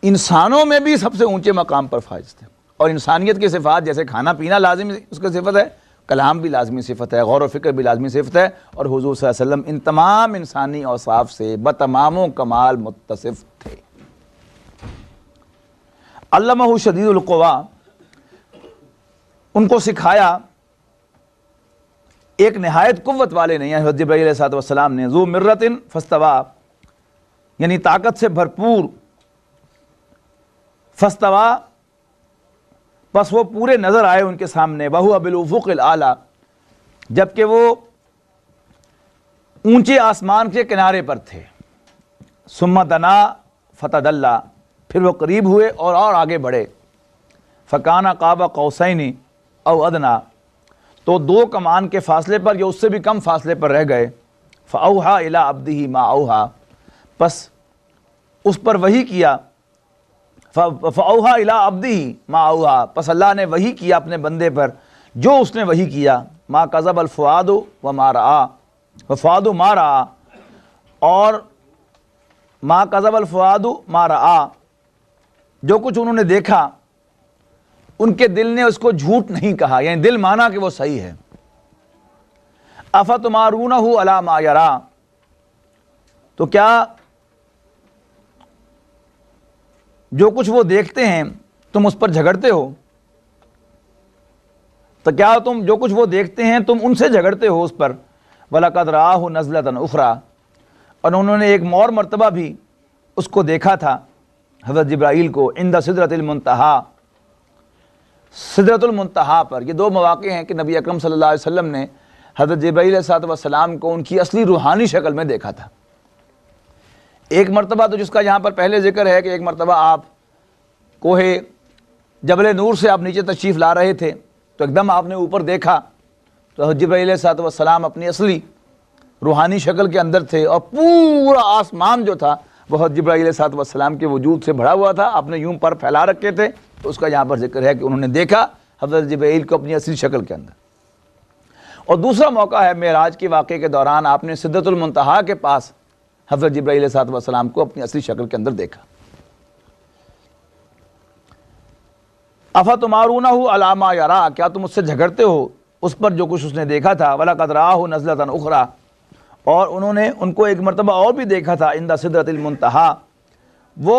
انسانوں میں بھی سب سے اونچے مقام پر فائز تھے، اور انسانیت کی صفات جیسے کھانا پینا لازمی اس کا صفت ہے، کلام بھی لازمی صفت ہے، غور و فکر بھی لازمی صفت ہے، اور حضور صلی اللہ علیہ وسلم ان تمام انسانی اوصاف سے بتمام و کمال متصف تھے۔ علمہ شدید القوا، ان کو سکھایا ایک نہایت قوت والے نے، حضرت جبرائیل علیہ الصلوۃ والسلام نے، ذو مرۃ فاستویٰ، یعنی طاقت سے بھرپور، فاستویٰ، بس وہ پورے نظر آئے ان کے سامنے، وَهُوَ بِالْأُفُقِ الْأَعْلَىٰ، جبکہ وہ اونچے آسمان کے کنارے پر تھے، ثُمَّ دَنَا فَتَدَلَّىٰ، پھر وہ قریب ہوئے اور آگے بڑھے، فَكَانَ قَابَ قَوْسَيْنِ او ادنا، تو دو کمان کے فاصلے پر یا اس سے بھی کم فاصلے پر رہ گئے، فَأَوْحَىٰ إِلَىٰ عَبْدِهِ مَا أَوْحَىٰ، پس اس پر وحی کیا، فَأَوْحَىٰ إِلَىٰ عَبْدِهِ مَا أَوْحَىٰ، پس اللہ نے وحی کیا اپنے بندے پر جو اس نے وحی کیا، مَا كَذَبَ الْفُؤَادُ وَمَا رَأَىٰ، وَفُؤَادُ مَا رَأَىٰ، اور مَا كَذَبَ الْفُؤَادُ مَا رَأَىٰ، جو کچھ انہوں نے دیکھا ان کے دل نے اس کو جھوٹ نہیں کہا، یعنی دل مانا کہ وہ صحیح ہے۔ اَفَتُمَارُونَهُ عَلَىٰ مَا يَرَىٰ، تو کیا جو کچھ وہ دیکھتے ہیں تم اس پر جھگڑتے ہو؟ تو کیا تم جو کچھ وہ دیکھتے ہیں تم ان سے جھگڑتے ہو اس پر؟ وَلَقَدْ رَآهُ نَزْلَةً أُخْرَىٰ، اور انہوں نے ایک اور مرتبہ بھی اس کو دیکھا تھا، حضرت جبرائیل کو، عند سدرۃ المنتہا، سدرۃ المنتہا پر۔ یہ دو مواقع ہیں کہ نبی اکرم صلی اللہ علیہ وسلم نے حضرت جبرائیل علیہ السلام کو ان کی اصلی روحانی شکل میں دیکھا تھا۔ ایک مرتبہ تو جس کا یہاں پر پہلے ذکر ہے کہ ایک مرتبہ آپ کوہ جبل نور سے آپ نیچے تشریف لا رہے تھے تو ایک دم آپ نے اوپر دیکھا تو حضرت جبرائیل علیہ السلام اپنی اصلی روحانی شکل کے اندر تھے اور پورا آسمان جو تھا وہ حضرت جبرائیل علیہ السلام کے وجود سے بھرا ہوا تھا. آپ نے یوں پر پھیلا رکھے تھے تو اس کا یہاں پر ذکر ہے کہ انہوں نے دیکھا حضرت جبرائیل کو اپنی اصلی شکل کے اندر. اور دوسرا موقع ہے معراج کے واقعے کے دوران آپ نے سدرۃ المنتہا کے پاس حضرت جبرائیل علیہ السلام کو اپنی اصلی شکل کے اندر دیکھا. افتمارونہ علی ما یرا، کیا تم اس سے جھگڑتے ہو اس پر جو کچھ اس نے دیکھا تھا. وَلَقَدْ رَآهُ نَزْلَةً أُخْرَىٰ، اور انہوں نے ان کو ایک مرتبہ اور بھی دیکھا تھا عند سدرۃ المنتہا، وہ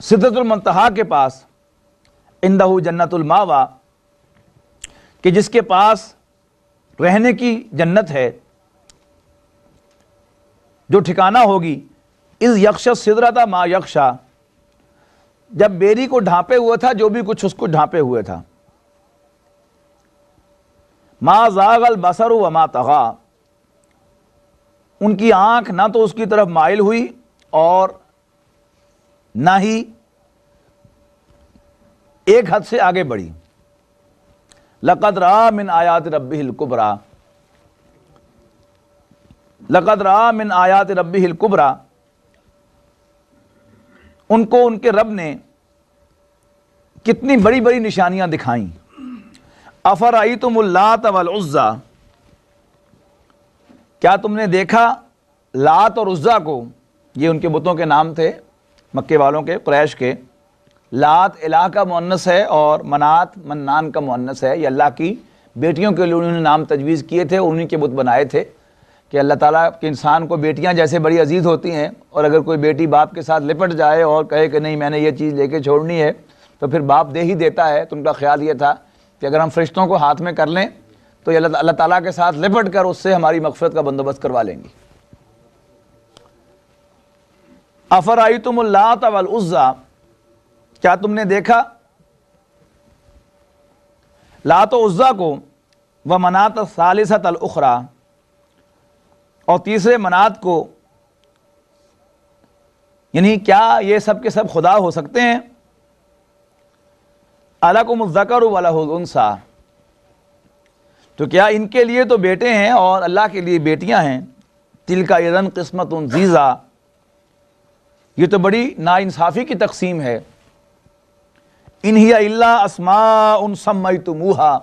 سدرۃ المنتہا کے پاس عندہ جنت الماوا، کہ جس کے پاس رہنے کی جنت ہے جو ٹھکانہ ہوگی. اذ یغشی السدرۃ ما یغشی، جب بیری کو ڈھانپے ہوا تھا جو بھی کچھ اس کو ڈھانپے ہوئے تھا. ما زاغ البصر وما طغی، ان کی آنکھ نہ تو اس کی طرف مائل ہوئی اور نہ ہی ایک حد سے آگے بڑھی. لقد رأى من آیات ربہ الکبریٰ، لقد رأى من آیات ربہ الکبریٰ، ان کو ان کے رب نے کتنی بڑی بڑی نشانیاں دکھائیں. افرأیتم اللات والعزیٰ، کیا تم نے دیکھا لات اور عزیٰ کو؟ یہ ان کے بتوں کے نام تھے مکے والوں کے، قریش کے. لات الہ کا مؤنث ہے اور منات منان کا مؤنث ہے. یہ اللہ کی بیٹیوں کے لیے انہوں نے نام تجویز کیے تھے، انہی کے بت بنائے تھے کہ اللہ تعالیٰ کے انسان کو بیٹیاں جیسے بڑی عزیز ہوتی ہیں، اور اگر کوئی بیٹی باپ کے ساتھ لپٹ جائے اور کہے کہ نہیں میں نے یہ چیز لے کے چھوڑنی ہے تو پھر باپ دے ہی دیتا ہے. تو ان کا خیال یہ تھا کہ اگر ہم فرشتوں کو ہاتھ میں کر لیں تو یہ اللہ تعالیٰ کے ساتھ لپٹ کر اس سے ہماری مغفرت کا بندوبست کروا لیں گی. افرأیتم اللات والعزیٰ، کیا تم نے دیکھا لات و عزیٰ کو، ومناۃ الثالثۃ الاخریٰ، اور تیسرے منات کو، یعنی کیا یہ سب کے سب خدا ہو سکتے ہیں؟ الکم الذکر ولہ الانثیٰ، تو کیا ان کے لیے تو بیٹے ہیں اور اللہ کے لیے بیٹیاں ہیں. تلک اذا قسمۃ ضیزیٰ، یہ تو بڑی ناانصافی کی تقسیم ہے. ان ہی الا اسماء سمیتموہا،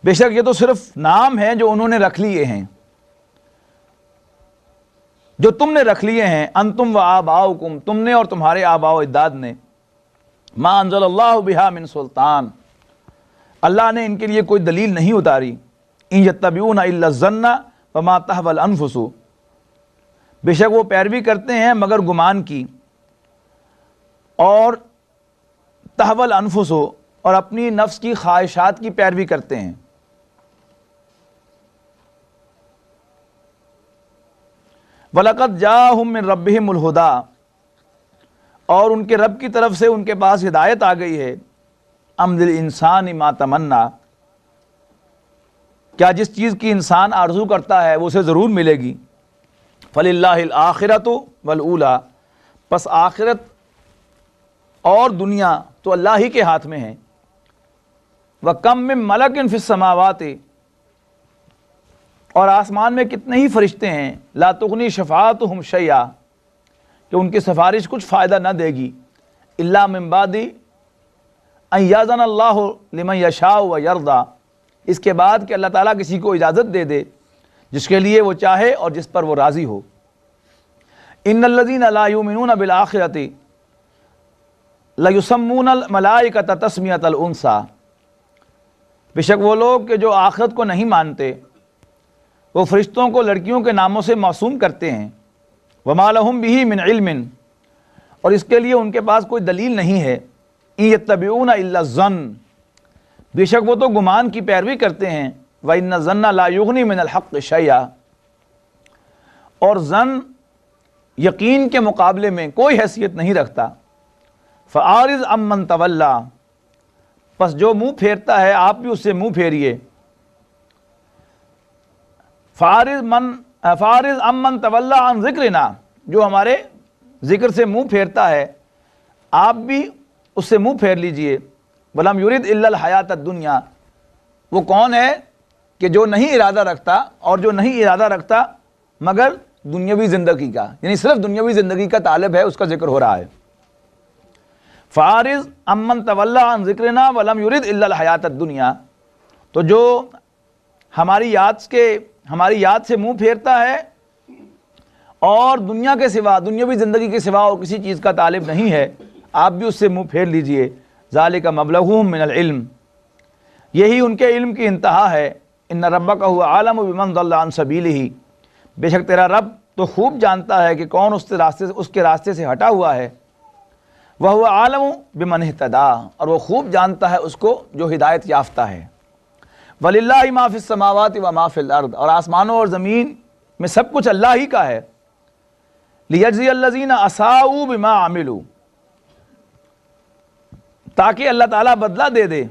بے شک یہ تو صرف نام ہیں جو انہوں نے رکھ لیے ہیں، جو تم نے رکھ لیے ہیں. انتم و آباؤکم، تم نے اور تمہارے آباء و اجداد نے. ما انزل اللہ بہا من سلطان، اللہ نے ان کے لیے کوئی دلیل نہیں اتاری. ان یتبعون الا الظن وما تہوی الانفس، بے شک وہ پیروی کرتے ہیں مگر گمان کی، اور تہوی الانفس، اور اپنی نفس کی خواہشات کی پیروی کرتے ہیں. وَلَقَدْ جَاءَهُم مِّن رَبِّهِمُ الْهُدَىٰ، اور ان کے رب کی طرف سے ان کے پاس ہدایت آ گئی ہے. أَمْ لِلْإِنسَانِ مَا تَمَنَّىٰ، کیا جس چیز کی انسان آرزو کرتا ہے وہ اسے ضرور ملے گی. فَلِلَّهِ الْآخِرَةُ وَالْأُولَىٰ، پس آخرت اور دنیا تو اللہ ہی کے ہاتھ میں ہے. وَكَمْ مِن مَلَكٍ فِي السَّمَاوَاتِ، اور آسمان میں کتنے ہی فرشتے ہیں. لا تغنی شفاعتهم شیئا، کہ ان کی سفارش کچھ فائدہ نہ دے گی. الا من بعد ان یاذن اللہ لمن یشاء ویرضی، اس کے بعد کہ اللہ تعالیٰ کسی کو اجازت دے دے جس کے لیے وہ چاہے اور جس پر وہ راضی ہو. ان الذین لا یؤمنون بالآخرۃ لیسمون الملائکۃ تسمیۃ الانثیٰ، بے شک وہ لوگ کہ جو آخرت کو نہیں مانتے وہ فرشتوں کو لڑکیوں کے ناموں سے موسوم کرتے ہیں. وما لہم بہ من علم، اور اس کے لیے ان کے پاس کوئی دلیل نہیں ہے. ان یتبعون الا الظن، بے شک وہ تو گمان کی پیروی کرتے ہیں. وان الظن لا یغنی من الحق شیئا، اور ظن یقین کے مقابلے میں کوئی حیثیت نہیں رکھتا. فاعرض عمن تولی، پس جو منہ پھیرتا ہے آپ بھی اس سے منہ پھیریے. فاعرض من فارض امن تولا عن ذکرنا، جو ہمارے ذکر سے منہ پھیرتا ہے آپ بھی اس سے منہ پھیر لیجئے. ولم یرید الا الحیات الدنیا، وہ کون ہے کہ جو نہیں ارادہ رکھتا اور جو نہیں ارادہ رکھتا مگر دنیاوی زندگی کا، یعنی صرف دنیاوی زندگی کا طالب ہے، اس کا ذکر ہو رہا ہے. فارض امن تولا عن ذکرنا ولم یرید الا الحیات الدنیا، تو جو ہماری یاد سے منہ پھیرتا ہے اور دنیا کے سوا، دنیاوی زندگی کے سوا اور کسی چیز کا طالب نہیں ہے، آپ بھی اس سے منہ پھیر لیجئے. ذالک مبلغہم من العلم، یہی ان کے علم کی انتہا ہے. ان ربک هو عالم بمن ضل عن سبیلہ، بے شک تیرا رب تو خوب جانتا ہے کہ کون اس کے راستے سے ہٹا ہوا ہے. وہو عالم بمن اہتدی، اور وہ خوب جانتا ہے اس کو جو ہدایت یافتہ ہے. وللہ ما فی السماوات و ما فی الارض، اور آسمانوں اور زمین میں سب کچھ اللہ ہی کا ہے. لیجزی الذین اساءوا بما عملوا، تاکہ اللہ تعالیٰ بدلہ دے دے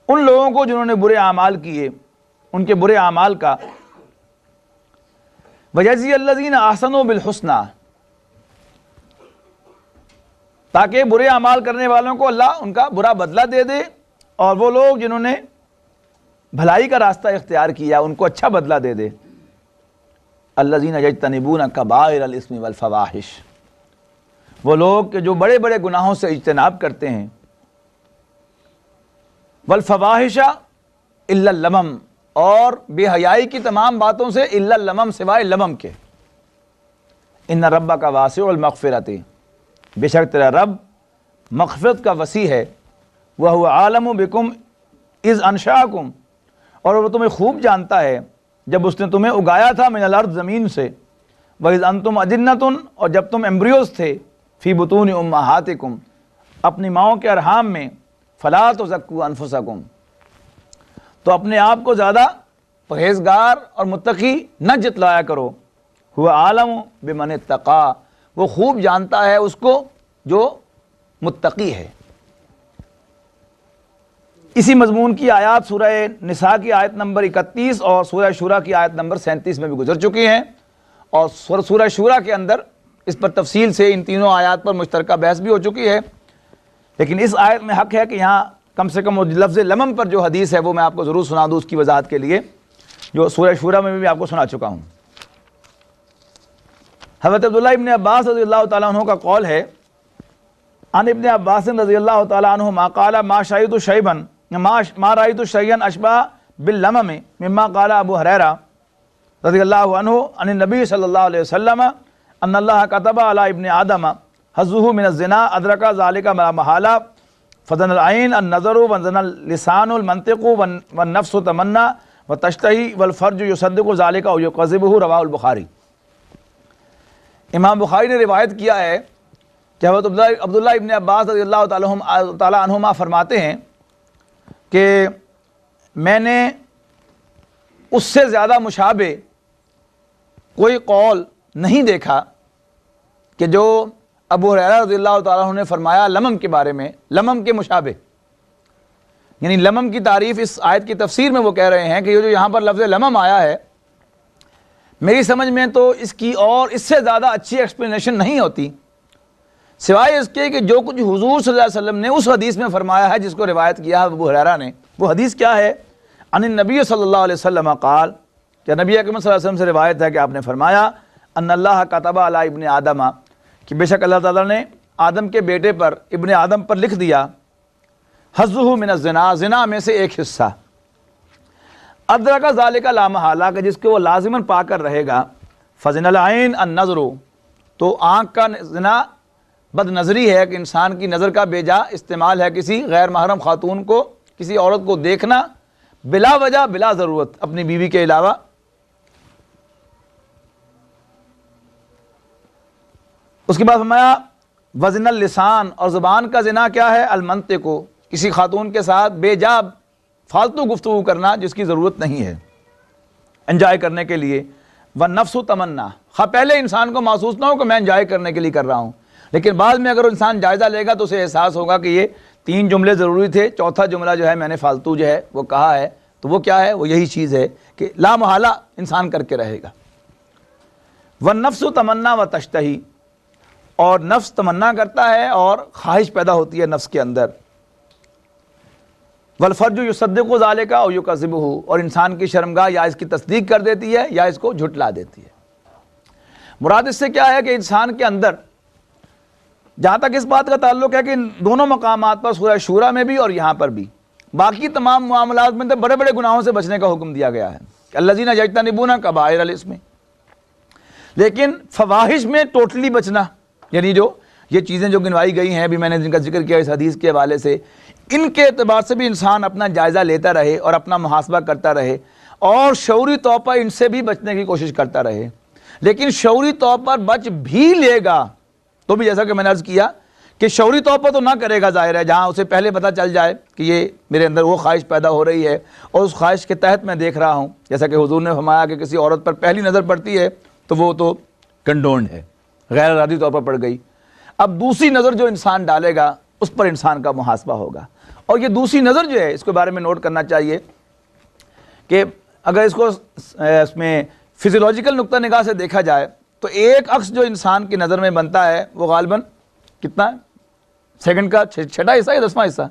ان لوگوں کو جنہوں نے برے اعمال کیے، ان کے برے اعمال کا. ویجزی الذین احسنوا بالحسنی، تاکہ برے اعمال کرنے والوں کو اللہ ان کا برا بدلہ دے دے، اور وہ لوگ جنہوں نے بھلائی کا راستہ اختیار کیا ان کو اچھا بدلہ دے دے. الذین یجتنبون کبائر الاثم والفواحش، وہ لوگ کہ جو بڑے بڑے گناہوں سے اجتناب کرتے ہیں. والفواحش الا اللمم، اور بے حیائی کی تمام باتوں سے الا اللمم، سوائے لمم کے. ان ربک واسع المغفرۃ، بے شک تیرا رب مغفرت کا وسیع ہے. وہو عالم بکم اذ انشاکم، اور وہ تمہیں خوب جانتا ہے جب اس نے تمہیں اگایا تھا من الارض، زمین سے. وَإِذْ أَنْتُمْ أَجِنَّةٌ، اور جب تم ایمبریوز تھے. فی بطون امہاتکم، اپنی ماؤں کے ارحام میں. فلا تزکوا انفسکم، تو اپنے آپ کو زیادہ پرہیزگار اور متقی نہ جتلایا کرو. هو عالم بمن اتقی، وہ خوب جانتا ہے اس کو جو متقی ہے. اسی مضمون کی آیات سورہ نساء کی آیت نمبر 31 اور سورہ شورى کی آیت نمبر 37 میں بھی گزر چکی ہیں، اور سورہ شورى کے اندر اس پر تفصیل سے ان تینوں آیات پر مشترکہ بحث بھی ہو چکی ہے. لیکن اس آیت میں حق ہے کہ یہاں کم سے کم لفظ لمم پر جو حدیث ہے وہ میں آپ کو ضرور سنا دوں، اس کی وضاحت کے لیے، جو سورہ شورى میں بھی آپ کو سنا چکا ہوں. حضرت عبداللہ ابن عباس رضی اللہ تعالیٰ عنہ کا قول ہے، عن ابن عباس رضی اللہ تعالیٰ عنہ قال ما شاہد شیبا ما رأیت شیئا اشبہ باللمم مما قال ابو ہریرہ رضی اللہ عنہ عن النبی صلی اللہ علیہ وسلم ان اللہ کتب علی ابن آدم حظہ من الزنا ادرک ذلک محالہ فزن العین النظر وزن اللسان المنطق والنفس تمنا وتشتہی والفرج یصدق ذلک او یکذبہ. رواہ البخاری. امام بخاری نے روایت کیا ہے کہ حضرت عبداللہ ابن عباس رضی اللہ تعالیٰ عنہما فرماتے ہیں کہ میں نے اس سے زیادہ مشابہ کوئی قول نہیں دیکھا کہ جو ابو ہریرہ رضی اللہ تعالیٰ عنہ نے فرمایا لمم کے بارے میں، لمم کے مشابہ. یعنی لمم کی تعریف اس آیت کی تفسیر میں وہ کہہ رہے ہیں کہ جو یہاں پر لفظ لمم آیا ہے، میری سمجھ میں تو اس کی اور اس سے زیادہ اچھی ایکسپلینیشن نہیں ہوتی سوائے اس کے کہ جو کچھ حضور صلی اللہ علیہ وسلم نے اس حدیث میں فرمایا ہے جس کو روایت کیا ابو ہریرہ نے. وہ حدیث کیا ہے؟ عن النبی صلی اللہ علیہ وسلم قال، کہ نبی اکرم صلی اللہ علیہ وسلم سے روایت ہے کہ آپ نے فرمایا ان اللہ کتب علی ابن آدم، کہ بے شک اللہ تعالیٰ نے آدم کے بیٹے پر، ابن آدم پر لکھ دیا، حظہ من الزنا، زنا میں سے ایک حصہ. ادرک ذالک لا محالہ، کہ جس کو وہ لازماً پا کر رہے گا. فزن العین النظر، تو آنکھ کا زنا بد نظری ہے کہ انسان کی نظر کا بے جا استعمال ہے کسی غیر محرم خاتون کو، کسی عورت کو دیکھنا بلا وجہ بلا ضرورت اپنی بیوی کے علاوہ. اس کے بعد فرمایا وزن اللسان، اور زبان کا زنا کیا ہے؟ المنطق، کسی خاتون کے ساتھ بے جا فالتو گفتگو کرنا جس کی ضرورت نہیں ہے انجوائے کرنے کے لیے. والنفس تمنا، پہلے انسان کو محسوس نہ ہو کہ میں انجوائے کرنے کے لیے کر رہا ہوں، لیکن بعد میں اگر انسان جائزہ لے گا تو اسے احساس ہوگا کہ یہ 3 جملے ضروری تھے، چوتھا جملہ جو ہے میں نے فالتو جو ہے وہ کہا ہے، تو وہ کیا ہے؟ وہ یہی چیز ہے کہ لا محالہ انسان کر کے رہے گا۔ والنفس تمنا و تشتہی، اور نفس تمنا کرتا ہے اور خواہش پیدا ہوتی ہے نفس کے اندر۔ والفرج یصدق ذالک او یکذبہ، اور انسان کی شرمگاہ یا اس کی تصدیق کر دیتی ہے یا اس کو جھٹلا دیتی ہے۔ مراد اس سے کیا ہے کہ انسان کے اندر جہاں تک اس بات کا تعلق ہے کہ دونوں مقامات پر سورہ شورا میں بھی اور یہاں پر بھی باقی تمام معاملات میں تو بڑے بڑے گناہوں سے بچنے کا حکم دیا گیا ہے، الذین یجتنبون کبائر الاسم، لیکن فواحش میں ٹوٹلی بچنا، یعنی جو یہ چیزیں جو گنوائی گئی ہیں ابھی میں نے جن کا ذکر کیا اس حدیث کے حوالے سے، ان کے اعتبار سے بھی انسان اپنا جائزہ لیتا رہے اور اپنا محاسبہ کرتا رہے اور شعوری طور پر ان سے بھی بچنے کی کوشش کرتا رہے۔ لیکن شعوری طور پر بچ بھی لے گا تو بھی جیسا کہ میں نے عرض کیا کہ شعوری طور پر تو نہ کرے گا، ظاہر ہے، جہاں اسے پہلے پتہ چل جائے کہ یہ میرے اندر وہ خواہش پیدا ہو رہی ہے اور اس خواہش کے تحت میں دیکھ رہا ہوں، جیسا کہ حضور نے فرمایا کہ کسی عورت پر پہلی نظر پڑتی ہے تو وہ تو کنڈونڈ ہے، غیر ارادی طور پر پڑ گئی۔ اب دوسری نظر جو انسان ڈالے گا اس پر انسان کا محاسبہ ہوگا، اور یہ دوسری نظر جو ہے اس کے بارے میں نوٹ کرنا چاہیے کہ اگر اس کو اس میں فزیولوجیکل نقطہ نگاہ سے دیکھا جائے تو ایک عکس جو انسان کی نظر میں بنتا ہے وہ غالباً کتنا ہے؟ سیکنڈ کا چھٹا حصہ یا 10واں حصہ؟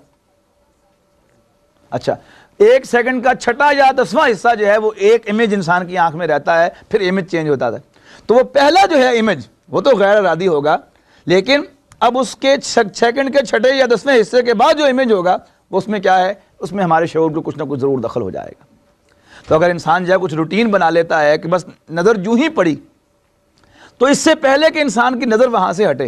اچھا، ایک سیکنڈ کا چھٹا یا 10واں حصہ جو ہے وہ ایک امیج انسان کی آنکھ میں رہتا ہے، پھر امیج چینج ہوتا ہے۔ تو وہ پہلا جو ہے امیج وہ تو غیر ارادی ہوگا، لیکن اب اس کے سیکنڈ کے چھٹے یا 10ویں حصے کے بعد جو امیج ہوگا وہ اس میں کیا ہے؟ اس میں ہمارے شعور کو کچھ نہ کچھ ضرور دخل ہو جائے گا۔ تو اگر انسان جو ہے کچھ روٹین بنا لیتا ہے کہ بس نظر جو ہی پڑی تو اس سے پہلے کہ انسان کی نظر وہاں سے ہٹے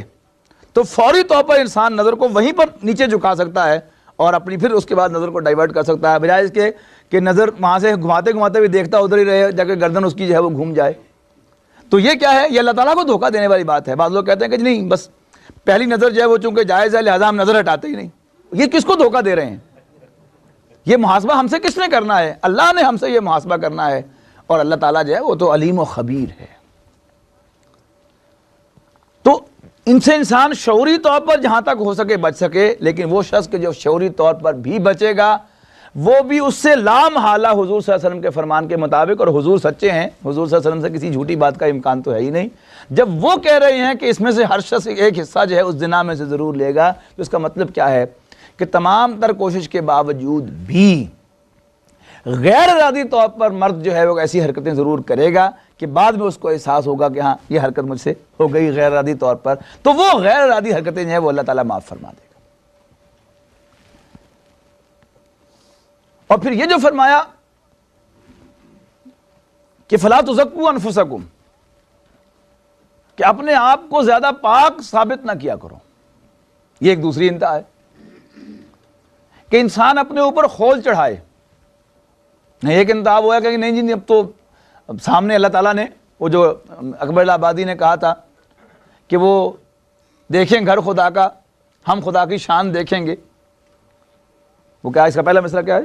تو فوری طور پر انسان نظر کو وہیں پر نیچے جھکا سکتا ہے اور اپنی پھر اس کے بعد نظر کو ڈائیورٹ کر سکتا ہے، بجائے اس کے کہ نظر وہاں سے گھماتے گھماتے بھی دیکھتا ادھر ہی رہے جا کے گردن اس کی جو ہے وہ گھوم جائے۔ تو یہ کیا ہے؟ یہ اللہ تعالیٰ کو دھوکہ دینے والی بات ہے۔ بعض لوگ کہتے ہیں کہ نہیں بس پہلی نظر جو ہے وہ چونکہ جائز ہے لہذا ہم نظر ہٹاتے ہی نہیں۔ یہ کس کو دھوکہ دے رہے ہیں؟ یہ محاسبہ ہم سے کس نے کرنا ہے؟ اللہ نے ہم سے یہ محاسبہ کرنا ہے، اور اللہ تعالیٰ جو ہے وہ تو علیم و خبیر ہے۔ تو ان سے انسان شعوری طور پر جہاں تک ہو سکے بچ سکے، لیکن وہ شخص کے جو شعوری طور پر بھی بچے گا وہ بھی اس سے لا محالہ حضور صلی اللہ علیہ وسلم کے فرمان کے مطابق، اور حضور سچے ہیں، حضور صلی اللہ علیہ وسلم سے کسی جھوٹی بات کا امکان تو ہے ہی نہیں، جب وہ کہہ رہے ہیں کہ اس میں سے ہر شخص ایک حصہ جو ہے اس زنا میں سے ضرور لے گا، تو اس کا مطلب کیا ہے کہ تمام تر کوشش کے باوجود بھی غیر ارادی طور پر مرد جو ہے وہ ایسی حرکتیں ضرور کرے گا کہ بعد میں اس کو احساس ہوگا کہ ہاں یہ حرکت مجھ سے ہو گئی غیر ارادی طور پر، تو وہ غیر ارادی حرکتیں جو ہیں وہ اللہ تعالیٰ معاف فرما دے گا۔ اور پھر یہ جو فرمایا کہ فلا تزکوا انفسکم، کہ اپنے آپ کو زیادہ پاک ثابت نہ کیا کرو، یہ ایک دوسری انتہا ہے کہ انسان اپنے اوپر خول چڑھائے۔ ایک انتہا وہ ہے کہ نہیں جی اب تو سامنے اللہ تعالیٰ نے وہ جو اکبر آبادی نے کہا تھا کہ وہ دیکھیں گھر خدا کا، ہم خدا کی شان دیکھیں گے، وہ کیا اس کا پہلا مصرع کیا ہے؟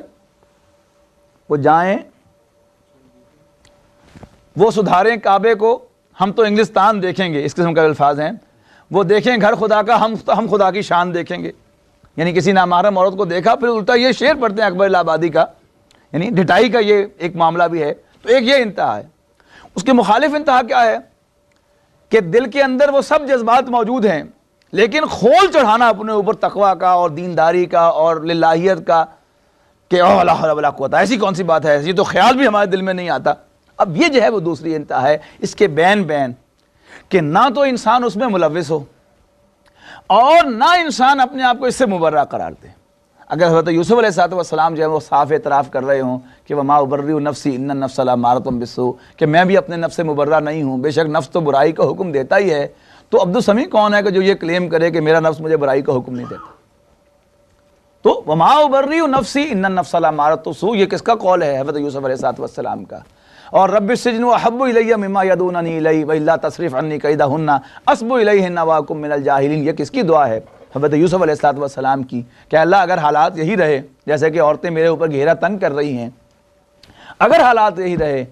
وہ جائیں وہ سدھاریں کعبے کو، ہم تو انگلستان دیکھیں گے، اس قسم کے الفاظ ہیں۔ وہ دیکھیں گھر خدا کا، ہم خدا کی شان دیکھیں گے، یعنی کسی نامحرم عورت کو دیکھا، پھر الٹا یہ شعر پڑھتے ہیں اکبر آبادی کا، یعنی ڈھٹائی کا یہ ایک معاملہ بھی ہے۔ تو ایک یہ انتہا ہے۔ اس کے مخالف انتہا کیا ہے کہ دل کے اندر وہ سب جذبات موجود ہیں لیکن خول چڑھانا اپنے اوپر تقویٰ کا اور دینداری کا اور للہیت کا کہ اوہ لا حول ولا قوت، ایسی کون سی بات ہے، یہ تو خیال بھی ہمارے دل میں نہیں آتا۔ اب یہ جو ہے وہ دوسری انتہا ہے اس کے بین کہ نہ تو انسان اس میں ملوث ہو اور نہ انسان اپنے آپ کو اس سے مبرہ قرار دے۔ اگر حضرت یوسف علیہ السلام جو ہے وہ صاف اعتراف کر رہے ہوں کہ وما ابرئ نفسی ان النفس لامارۃ بالسوء، کہ میں بھی اپنے نفس سے مبرہ نہیں ہوں، بے شک نفس تو برائی کا حکم دیتا ہی ہے، تو عبدالسمیع کون ہے کہ جو یہ کلیم کرے کہ میرا نفس مجھے برائی کا حکم نہیں دیتا؟ تو وما ابرئ نفسی ان النفس لامارۃ بالسوء، یہ کس کا قول ہے؟ حضرت یوسف علیہ السلام کا۔ اور رب السجن احب الی مما یدعوننی الیہ والا تصرف عنی کیدہن اصب الیہن واکن من الجاہلین، یہ کس کی دعا ہے؟ حضرت یوسف علیہ السلام کی، کہ اللہ اگر حالات یہی رہے، جیسے کہ عورتیں میرے اوپر گھیرا تنگ کر رہی ہیں، اگر حالات یہی رہے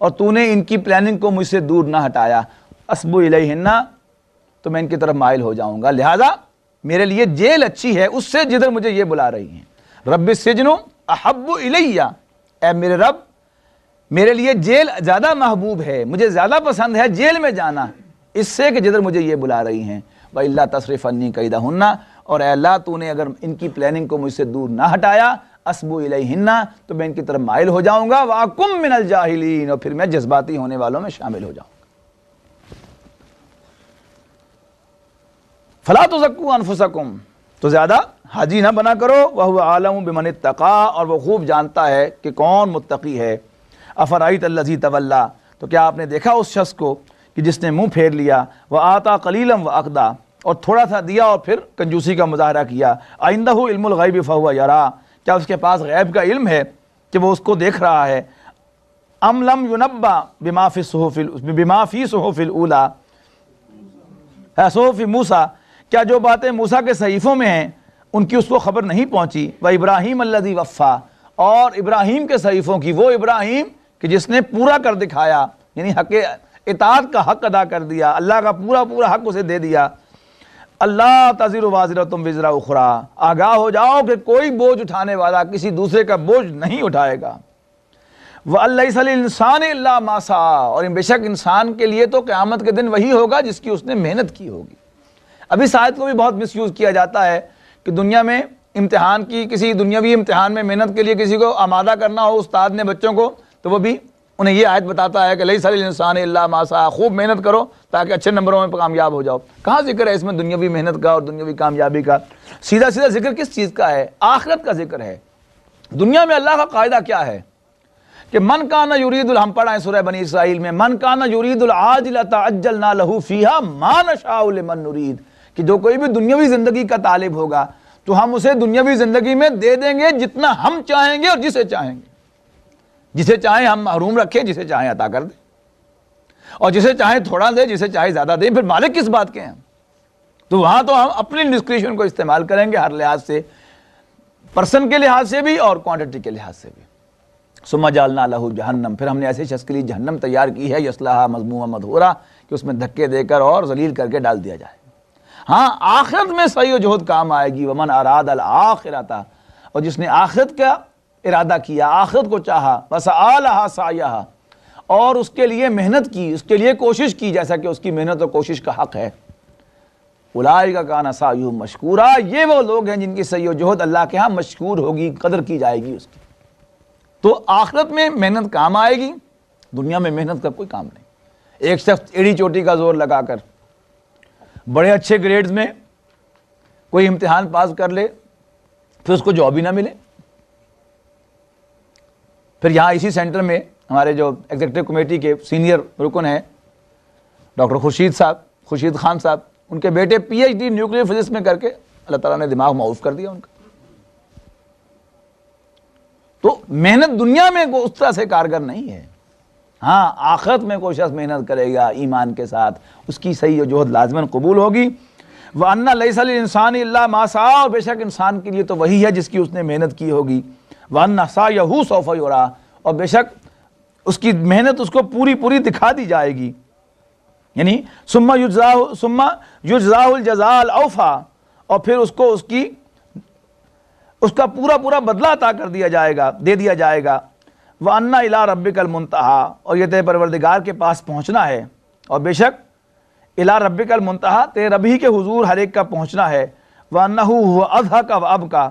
اور تو نے ان کی پلاننگ کو مجھ سے دور نہ ہٹایا، اصب الیہن، تو میں ان کی طرف مائل ہو جاؤں گا، لہذا میرے لیے جیل اچھی ہے اس سے جدھر مجھے یہ بلا رہی ہیں۔ رب السجن احب الیہ، اے میرے رب میرے لیے جیل زیادہ محبوب ہے، مجھے زیادہ پسند ہے جیل میں جانا اس سے کہ جدھر مجھے یہ بلا رہی ہیں۔ وَإِلَّا تَصْرِفْ عَنِّي كَيْدَهُنَّ، اور اے اللہ تو نے اگر ان کی پلاننگ کو مجھ سے دور نہ ہٹایا، أَصْبُ إِلَيْهِنَّ، تو میں ان کی طرف مائل ہو جاؤں گا، وَأَكُن مِّنَ الْجَاهِلِينَ، اور پھر میں جذباتی ہونے والوں میں شامل ہو جاؤں گا۔ فَلَا تُزَكُّوا أَنفُسَكُمْ، تو زیادہ حاجی نہ بنا کرو، وَهُوَ أَعْلَمُ بِمَنِ اتَّقَىٰ، اور وہ خوب جانتا ہے کہ کون متقی ہے۔ أَفَرَأَيْتَ الَّذِي تَوَلَّىٰ، تو کیا آپ نے دیکھا اس شخص کو کہ جس نے منہ پھیر لیا، وَآتَىٰ قَلِيلًا وَأَقْدَىٰ، اور تھوڑا سا دیا اور پھر کنجوسی کا مظاہرہ کیا۔ أَعِندَهُ عِلْمُ الْغَيْبِ فَهُوَ يَرَىٰ، کیا اس کے پاس غیب کا علم ہے کہ وہ اس کو دیکھ رہا ہے؟ أَمْ لَمْ يُنَبَّأْ بِمَا فِي صُحُفِ الْأُولَىٰ، صحف موسیٰ، کیا جو باتیں موسیٰ کے صحیفوں میں ہیں ان کی اس کو خبر نہیں پہنچی؟ وَإِبْرَاهِيمَ الَّذِي وَفَّىٰ، اور ابراہیم کے صحیفوں کی، وہ ابراہیم کہ جس نے پورا کر دکھایا، یعنی حق اطاعت کا حق ادا کر دیا، اللہ کا پورا پورا حق اسے دے دیا۔ اللہ تزر وازرۃ وزر اخری، آگاہ ہو جاؤ کہ کوئی بوجھ اٹھانے والا کسی دوسرے کا بوجھ نہیں اٹھائے گا۔ وَأَن لَيْسَ لِلْإِنسَانِ إِلَّا مَا سَعَىٰ، اور بے شک انسان کے لیے تو قیامت کے دن وہی ہوگا جس کی اس نے محنت کی ہوگی۔ اب اس آیت کو بھی بہت مس یوز کیا جاتا ہے کہ دنیا میں امتحان کی، کسی دنیاوی امتحان میں محنت کے لیے کسی کو آمادہ کرنا ہو استاد نے بچوں کو، تو وہ بھی انہیں یہ آیت بتاتا ہے کہ لیس للانسان الا ما سعى، خوب محنت کرو تاکہ اچھے نمبروں میں کامیاب ہو جاؤ۔ کہاں ذکر ہے اس میں دنیاوی محنت کا اور دنیاوی کامیابی کا؟ سیدھا سیدھا ذکر کس چیز کا ہے؟ آخرت کا ذکر ہے۔ دنیا میں اللہ کا قاعدہ کیا ہے کہ من کان یرید ہم پڑھا ہے سورہ بنی اسرائیل میں، من کان یرید العاجلۃ عجلنا لہ فیہا ما نشاء لمن نرید، کہ جو کوئی بھی دنیاوی زندگی کا طالب ہوگا تو ہم اسے دنیاوی زندگی میں دے دیں گے جتنا ہم چاہیں گے اور جسے چاہیں گے۔ جسے چاہیں ہم محروم رکھیں، جسے چاہیں عطا کر دیں، اور جسے چاہیں تھوڑا دیں، جسے چاہیں زیادہ دیں، پھر مالک کس بات کے ہیں؟ تو وہاں تو ہم اپنی ڈسکریشن کو استعمال کریں گے ہر لحاظ سے، پرسن کے لحاظ سے بھی اور کوانٹٹی کے لحاظ سے بھی۔ ثم جعلنا لہ جہنم، پھر ہم نے ایسے شخص کے لیے جہنم تیار کی ہے، یصلاھا مذموما مدحورا، کہ اس میں دھکے دے کر اور ذلیل کر کے ڈال دیا جائے۔ ہاں آخرت میں سعی و جہد کام آئے گی، ومن اراد الآخرۃ، اور جس نے آخرت کا ارادہ کیا، آخرت کو چاہا، وسعی لہا سعیہا، اور اس کے لیے محنت کی، اس کے لیے کوشش کی جیسا کہ اس کی محنت اور کوشش کا حق ہے، اولئک کان سعیہم مشکورا، یہ وہ لوگ ہیں جن کی سعی و جہد اللہ کے ہاں مشکور ہوگی، قدر کی جائے گی اس کی۔ تو آخرت میں محنت کام آئے گی، دنیا میں محنت کا کوئی کام نہیں۔ ایک شخص ایڑی چوٹی کا زور لگا کر بڑے اچھے گریڈز میں کوئی امتحان پاس کر لے، پھر اس کو جاب ہی نہ ملے۔ پھر یہاں اسی سینٹر میں ہمارے جو ایگزیکٹو کمیٹی کے سینئر رکن ہیں ڈاکٹر خورشید خان صاحب، ان کے بیٹے P H D nuclear physics میں کر کے اللہ تعالیٰ نے دماغ معاف کر دیا ان کا۔ تو محنت دنیا میں اس طرح سے کارگر نہیں ہے۔ ہاں آخرت میں کوئی شخص محنت کرے گا ایمان کے ساتھ، اس کی سعی و جہد لازماً قبول ہوگی۔ وَأَنَّ لَيْسَ لِلْإِنسَانِ إِلَّا مَا سَعَىٰ، اور بے شک انسان کے لیے تو وہی ہے جس کی اس نے محنت کی ہوگی۔ وَأَنَّ سَعْيَهُ سَوْفَ يُرَىٰ، اور بے شک اس کی محنت اس کو پوری پوری دکھا دی جائے گی، یعنی ثُمَّ يُجْزَاهُ الْجَزَاءَ الْأَوْفَىٰ، اور پھر اس کو اس کا پورا پورا بدلہ عطا کر دیا جائے گا، دے دیا جائے گا۔ وَأَنَّ إِلَىٰ رَبِّكَ الْمُنتَهَىٰ، اور یہ تیرے پروردگار کے پاس پہنچنا ہے، اور بے شک إِلَىٰ رَبِّكَ الْمُنتَهَىٰ، تیرے رب ہی کے حضور ہر ایک کا پہنچنا ہے۔ وَأَنَّهُ هُوَ أَضْحَكَ وَأَبْكَىٰ،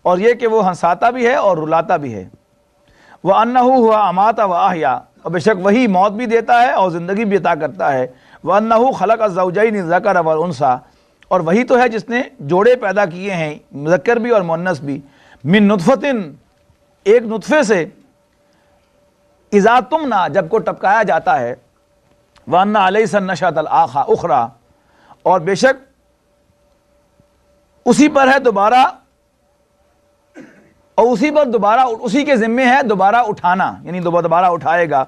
اور یہ کہ وہ ہنساتا بھی ہے اور رلاتا بھی ہے۔ وَأَنَّهُ هُوَ أَمَاتَ وَأَحْيَا، اور بے شک وہی موت بھی دیتا ہے اور زندگی بھی عطا کرتا ہے۔ وَأَنَّهُ خَلَقَ الزَّوْجَيْنِ الذَّكَرَ وَالْأُنثَىٰ، اور وہی تو ہے جس نے جوڑے پیدا کیے ہیں، مذکر بھی اور مؤنث بھی، من نطفۃ، ایک نطفے سے، اذا تمنا، جب کو ٹپکایا جاتا ہے، وَأَنَّ عَلَيْهِ النَّشْأَةَ الْأُخْرَىٰ، اور بے شک اسی پر ہے دوبارہ، اور اسی کے ذمے ہے دوبارہ اٹھانا، یعنی دوبارہ اٹھائے گا۔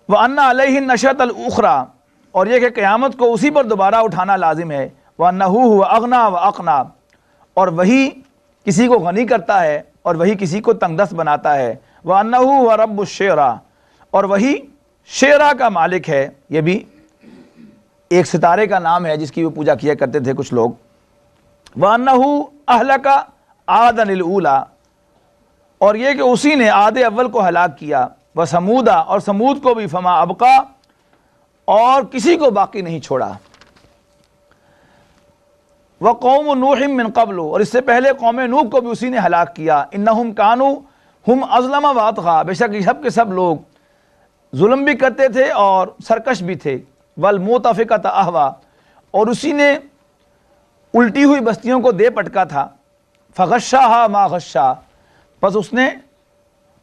وَأَنَّ عَلَيْهِ النَّشْأَةَ الْأُخْرَىٰ، اور یہ کہ قیامت کو اسی پر دوبارہ اٹھانا لازم ہے۔ وَأَنَّهُ هُوَ أَغْنَىٰ وَأَقْنَىٰ، اور وہی کسی کو غنی کرتا ہے اور وہی کسی کو تنگ دست بناتا ہے۔ وَأَنَّهُ هُوَ رَبُّ الشِّعْرَىٰ، اور وہی شعرا کا مالک ہے، یہ بھی ایک ستارے کا نام ہے جس کی وہ پوجا کیا کرتے تھے کچھ لوگ۔ وَأَنَّهُ أَهْلَكَ عَادًا الْأُولَىٰ، اور یہ کہ اسی نے عاد اول کو ہلاک کیا، و سمودا، اور سمود کو بھی، فما ابقا، اور کسی کو باقی نہیں چھوڑا، وقوم نوح من قبل، اور اس سے پہلے قوم نوح کو بھی اسی نے ہلاک کیا، انہم کانوا ہم اظلم واطغى، بے شک یہ سب کے سب لوگ ظلم بھی کرتے تھے اور سرکش بھی تھے، والمؤتفکۃ اہویٰ، اور اسی نے الٹی ہوئی بستیوں کو دے پٹکا تھا، فغشاها ما غشا، پس اس نے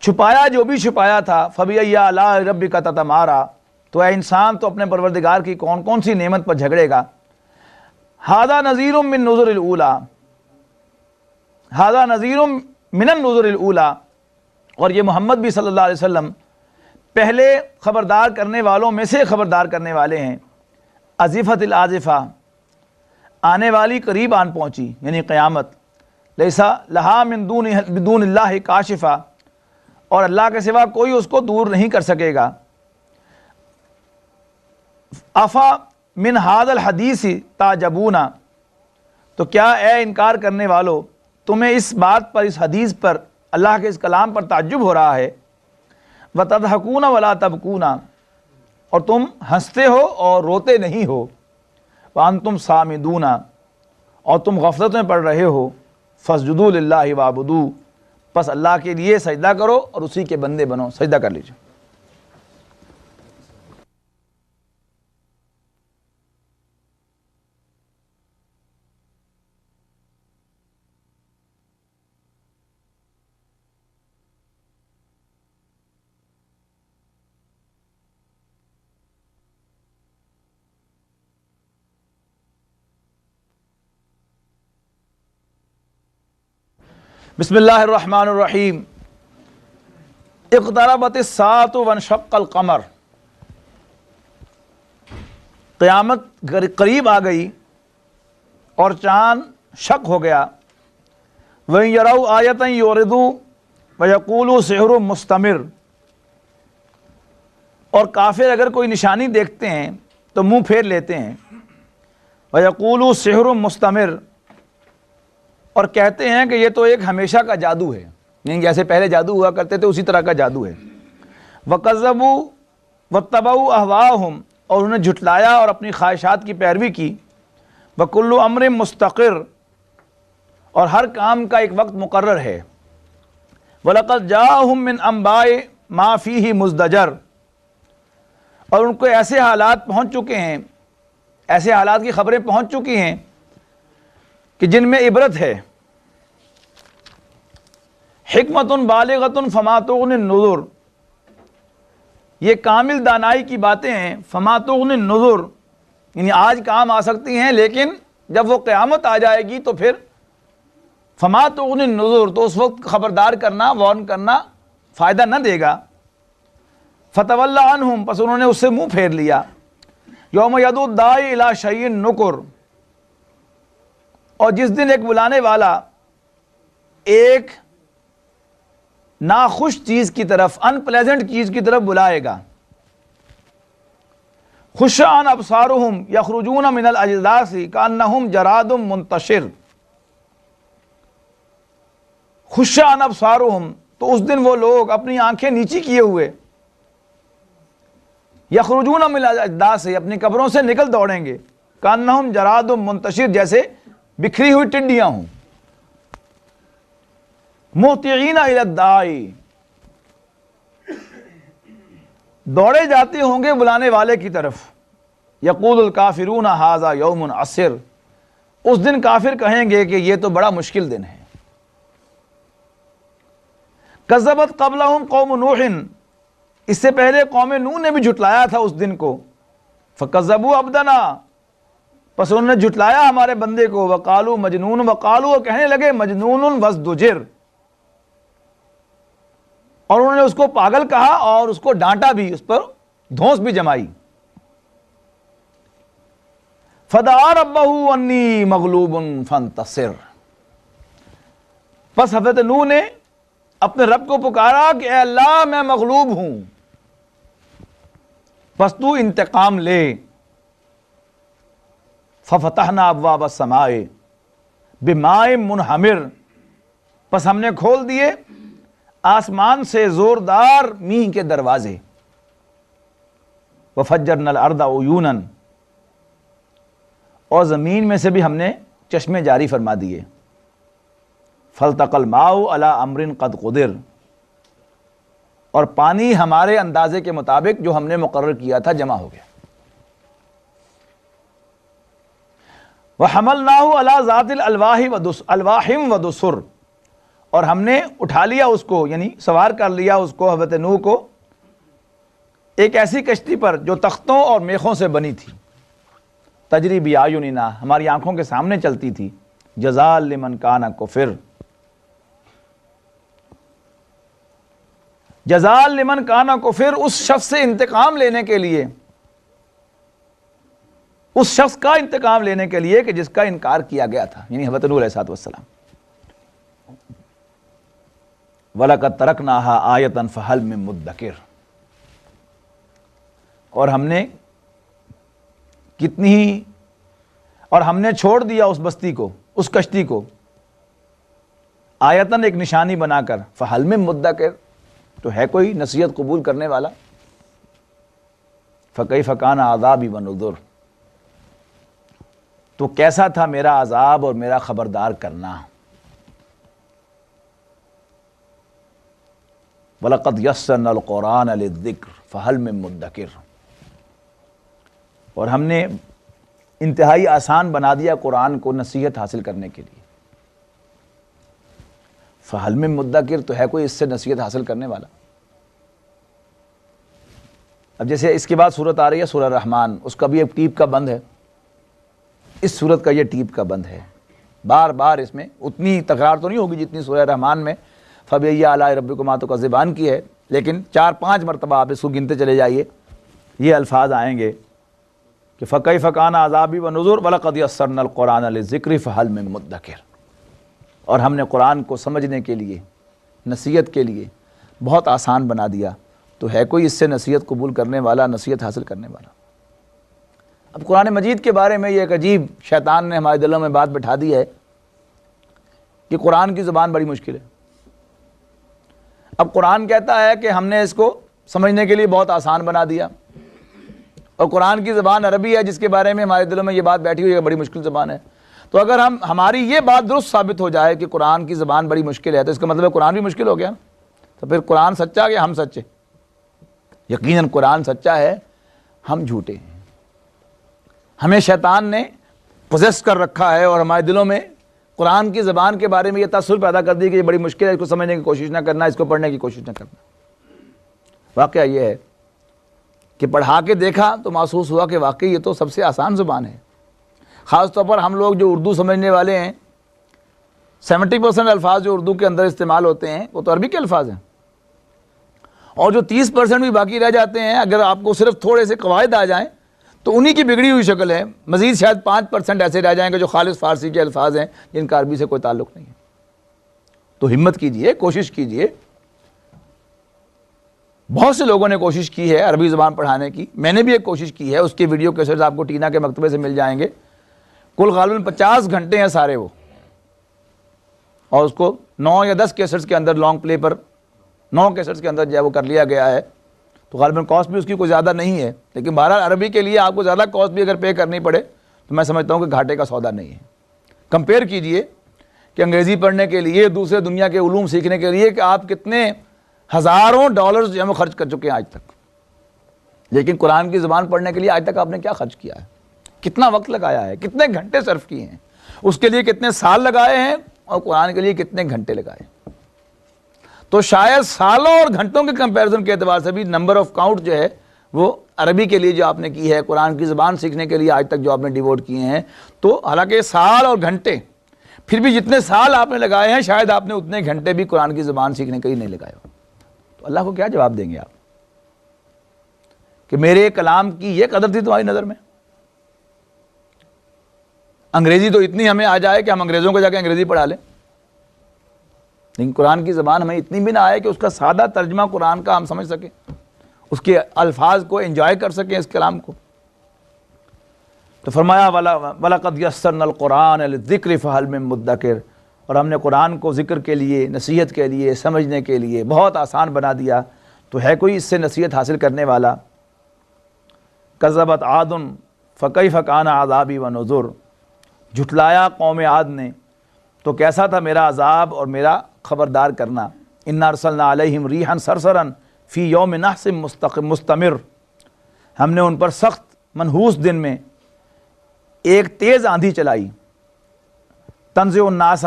چھپایا جو بھی چھپایا تھا، فبأي آلاء ربک تتمارا، تو اے انسان تو اپنے پروردگار کی کون کون سی نعمت پر جھگڑے گا، ھذا نذیر من نذر الاولی، ھذا نذیر من النذر الاولی، اور یہ محمد بھی صلی اللہ علیہ وسلم پہلے خبردار کرنے والوں میں سے خبردار کرنے والے ہیں، ازفت الازفہ، آنے والی قریب آن پہنچی یعنی قیامت، لیسا لہا من دون اللہ کاشفہ، اور اللہ کے سوا کوئی اس کو دور نہیں کر سکے گا، افا من ھذا الحدیث تعجبون، تو کیا اے انکار کرنے والو تمہیں اس بات پر، اس حدیث پر، اللہ کے اس کلام پر تعجب ہو رہا ہے، وتضحکون ولا تبکون، اور تم ہنستے ہو اور روتے نہیں ہو، وانتم صامدون، اور تم غفلت میں پڑ رہے ہو، فاسجدوا للہ وعبدوا، پس اللہ کے لیے سجدہ کرو اور اسی کے بندے بنو، سجدہ کر لیجیے۔ بسم اللہ الرحمن الرحیم، اقتربت الساعۃ وانشق القمر، قیامت قریب آ گئی اور چاند شق ہو گیا، وَإِن يَرَوْا آیَةً يُعْرِضُوا وَيَقُولُوا سِحْرٌ مُسْتَمِرٌ، اور کافر اگر کوئی نشانی دیکھتے ہیں تو منہ پھیر لیتے ہیں، وَيَقُولُوا سِحْرٌ مُسْتَمِرٌ، اور کہتے ہیں کہ یہ تو ایک ہمیشہ کا جادو ہے، یعنی جیسے پہلے جادو ہوا کرتے تھے اسی طرح کا جادو ہے، وَكَذَّبُوا وَاتَّبَعُوا أَهْوَاءَهُمْ، اور انہیں جھٹلایا اور اپنی خواہشات کی پیروی کی، وَكُلُّ أَمْرٍ مُسْتَقِرٌ، اور ہر کام کا ایک وقت مقرر ہے، وَلَقَدْ جَاءَهُم مِّنْ أَنبَاءِ مَا فِيهِ مُزْدَجَرٌ، اور ان کو ایسے حالات پہنچ چکے ہیں، ایسے حالات کی خبریں پہنچ چکی ہیں کہ جن میں عبرت ہے، حکمت بالغۃ فما تغنی النذر، یہ کامل دانائی کی باتیں ہیں، فما تغنی النذر، یعنی آج کام آ سکتی ہیں لیکن جب وہ قیامت آ جائے گی تو پھر فما تغنی النذر، تو اس وقت خبردار کرنا، وارن کرنا فائدہ نہ دے گا، فتولی عنہم، پس انہوں نے اس سے منہ پھیر لیا، یوم یدعو الداعی الی شیء نکر، اور جس دن ایک بلانے والا ایک ناخوش چیز کی طرف، ان پلیزنٹ چیز کی طرف بلائے گا، خشعن ابصارہم یخرجون من الاجداث کانہم جراد منتشر، خشعن ابصارہم، تو اس دن وہ لوگ اپنی آنکھیں نیچی کیے ہوئے، یخرجون من الاجداث، اپنی قبروں سے نکل دوڑیں گے، کانہم جراد منتشر، جیسے بکھری ہوئی ٹڈیاں ہوں، مہطعین الی الداعی، دوڑے جاتے ہوں گے بلانے والے کی طرف، یقول الکافرون ھذا یوم عسر، اس دن کافر کہیں گے کہ یہ تو بڑا مشکل دن ہے، کذبت قبلہم قوم نوح، اس سے پہلے قوم نوح نے بھی جھٹلایا تھا اس دن کو، فکذبوا عبدنا، پس انہوں نے جھٹلایا ہمارے بندے کو، وقالوا مجنون، وقالوا، کہنے لگے مجنون وازدجر، اور انہوں نے اس کو پاگل کہا اور اس کو ڈانٹا بھی، اس پر دھونس بھی جمائی، فدعا ربہ انی مغلوب فانتصر، پس حضرت نوح نے اپنے رب کو پکارا کہ اے اللہ میں مغلوب ہوں، پس تو انتقام لے، ففتحنا ابواب السماء بماء منہمر، پس ہم نے کھول دیے آسمان سے زوردار میںہ کے دروازے، وفجرنا الارض عیونا، اور زمین میں سے بھی ہم نے چشمے جاری فرما دیے، فالتقى الماء على امر قد قدر، اور پانی ہمارے اندازے کے مطابق جو ہم نے مقرر کیا تھا جمع ہو گیا، وحملناه على ذات الالواح ودسر، اور ہم نے اٹھا لیا اس کو، یعنی سوار کر لیا اس کو، حضرت نوح کو، ایک ایسی کشتی پر جو تختوں اور میخوں سے بنی تھی، تجری بأعیننا، ہماری آنکھوں کے سامنے چلتی تھی، جزاء لمن کان کفر، جزاء لمن کان کفر، اس شخص سے انتقام لینے کے لیے، اس شخص کا انتقام لینے کے لیے کہ جس کا انکار کیا گیا تھا، یعنی حضرت نوح علیہ السلام۔ وَلَقَدْ تَرَكْنَاهَا آیَةً فَهَلْ مِن مُدَّکِرٍ، اور ہم نے چھوڑ دیا اس بستی کو، اس کشتی کو، آیتاً ایک نشانی بنا کر، فَهَلْ مِن مُدَّکِرٍ، تو ہے کوئی نصیحت قبول کرنے والا؟ فَكَيْفَ كَانَ عَذَابِي وَنُذُرِ، تو کیسا تھا میرا عذاب اور میرا خبردار کرنا۔ وَلَقَدْ يَسَّرْنَا الْقُرْآنَ لِلذِّكْرِ فَهَلْ مِن مُدَّکِرٍ، اور ہم نے انتہائی آسان بنا دیا قرآن کو نصیحت حاصل کرنے کے لیے۔ فَهَلْ مِن مُدَّکِرٍ، تو ہے کوئی اس سے نصیحت حاصل کرنے والا؟ اب جیسے اس کے بعد صورت آ رہی ہے سورہ رحمان، اس کا بھی ایک ٹیپ کا بند ہے، اس صورت کا یہ ٹیپ کا بند ہے، بار بار اس میں اتنی تکرار تو نہیں ہوگی جتنی سورہ رحمان میں فَبِأَيِّ آلَاءِ رَبِّكُمَا تُكَذِّبَانِ کی ہے، لیکن 4-5 مرتبہ آپ اس کو گنتے چلے جائیے، یہ الفاظ آئیں گے کہ فَكَيْفَ كَانَ عَذَابِي وَنُذُرِ وَلَقَدْ يَسَّرْنَا الْقُرْآنَ لِلذِّكْرِ فَهَلْ مِن مُدَّکِرٍ، اور ہم نے قرآن کو سمجھنے کے لیے، نصیحت کے لیے بہت آسان بنا دیا، تو ہے کوئی اس سے نصیحت قبول کرنے والا، نصیحت حاصل کرنے والا؟ اب قرآن مجید کے بارے میں یہ ایک عجیب شیطان نے ہمارے دلوں میں بات بٹھا دی ہے کہ قرآن کی زبان بڑی مشکل ہے۔ اب قرآن کہتا ہے کہ ہم نے اس کو سمجھنے کے لیے بہت آسان بنا دیا، اور قرآن کی زبان عربی ہے جس کے بارے میں ہمارے دلوں میں یہ بات بیٹھی ہوئی ہے بڑی مشکل زبان ہے۔ تو اگر ہماری یہ بات درست ثابت ہو جائے کہ قرآن کی زبان بڑی مشکل ہے، تو اس کا مطلب ہے قرآن بھی مشکل ہو گیا، تو پھر قرآن سچا کہ ہم سچے؟ یقیناً قرآن سچا ہے، ہم جھوٹے ہیں۔ ہمیں شیطان نے پوزیس کر رکھا ہے اور ہمارے دلوں میں قرآن کی زبان کے بارے میں یہ تصور پیدا کر دی کہ یہ بڑی مشکل ہے، اس کو سمجھنے کی کوشش نہ کرنا، اس کو پڑھنے کی کوشش نہ کرنا۔ واقعہ یہ ہے کہ پڑھا کے دیکھا تو محسوس ہوا کہ واقعی یہ تو سب سے آسان زبان ہے۔ خاص طور پر ہم لوگ جو اردو سمجھنے والے ہیں، 70% الفاظ جو اردو کے اندر استعمال ہوتے ہیں وہ تو عربی کے الفاظ ہیں، اور جو 30% بھی باقی رہ جاتے ہیں، اگر آپ کو صرف تھوڑے سے قواعد آ جائیں تو انہی کی بگڑی ہوئی شکل ہے، مزید شاید 5% ایسے رہ جائیں گے جو خالص فارسی کے الفاظ ہیں جن کا عربی سے کوئی تعلق نہیں ہے۔ تو ہمت کیجئے، کوشش کیجئے۔ بہت سے لوگوں نے کوشش کی ہے عربی زبان پڑھانے کی، میں نے بھی ایک کوشش کی ہے، اس کی ویڈیو کیسٹس آپ کو ٹینا کے مکتبے سے مل جائیں گے، کل غالباً 50 گھنٹے ہیں سارے وہ، اور اس کو 9 یا 10 کیسٹس کے اندر لانگ پلے پر 9 کیسٹس کے اندر جو ہے وہ کر لیا گیا ہے، تو غالباً کاسٹ بھی اس کی کوئی زیادہ نہیں ہے، لیکن بہرحال عربی کے لیے آپ کو زیادہ کاسٹ بھی اگر پے کرنی پڑے تو میں سمجھتا ہوں کہ گھاٹے کا سودا نہیں ہے۔ کمپیئر کیجئے کہ انگریزی پڑھنے کے لیے، دوسرے دنیا کے علوم سیکھنے کے لیے کہ آپ کتنے ہزاروں ڈالرز جو ہم خرچ کر چکے ہیں آج تک، لیکن قرآن کی زبان پڑھنے کے لیے آج تک آپ نے کیا خرچ کیا ہے، کتنا وقت لگایا ہے، کتنے گھنٹے صرف کیے ہیں، اس کے لیے کتنے سال لگائے ہیں، اور قرآن کے لیے کتنے گھنٹے لگائے ہیں۔ تو شاید سالوں اور گھنٹوں کے کمپیریزن کے اعتبار سے بھی نمبر آف کاؤنٹ جو ہے وہ عربی کے لیے جو آپ نے کی ہے، قرآن کی زبان سیکھنے کے لیے آج تک جو آپ نے ڈیووٹ کیے ہیں، تو حالانکہ سال اور گھنٹے، پھر بھی جتنے سال آپ نے لگائے ہیں شاید آپ نے اتنے گھنٹے بھی قرآن کی زبان سیکھنے کے لیے نہیں لگائے ہو۔ تو اللہ کو کیا جواب دیں گے آپ کہ میرے کلام کی یہ قدر تھی تمہاری نظر میں؟ انگریزی تو اتنی ہمیں آ جائے کہ ہم انگریزوں کو جا کے انگریزی پڑھا لیں، لیکن قرآن کی زبان ہمیں اتنی بھی نہ آئے کہ اس کا سادہ ترجمہ قرآن کا ہم سمجھ سکیں، اس کے الفاظ کو انجوائے کر سکیں، اس کلام کو۔ تو فرمایا وَلَقَدْ يَسَّرْنَا الْقُرْآنَ لِلذِّكْرِ فَهَلْ مِن مُدَّکِرٍ، اور ہم نے قرآن کو ذکر کے لیے، نصیحت کے لیے، سمجھنے کے لیے بہت آسان بنا دیا، تو ہے کوئی اس سے نصیحت حاصل کرنے والا؟ کذبت عاد فکیف کان عذابی ونذر، جھٹلایا قوم عاد نے تو کیسا تھا میرا عذاب اور میرا خبردار کرنا۔ انا ارسلنا علیہم ریحا صرصرا فی یوم نحس مستمر، ہم نے ان پر سخت منحوس دن میں ایک تیز آندھی چلائی، تنزع الناس،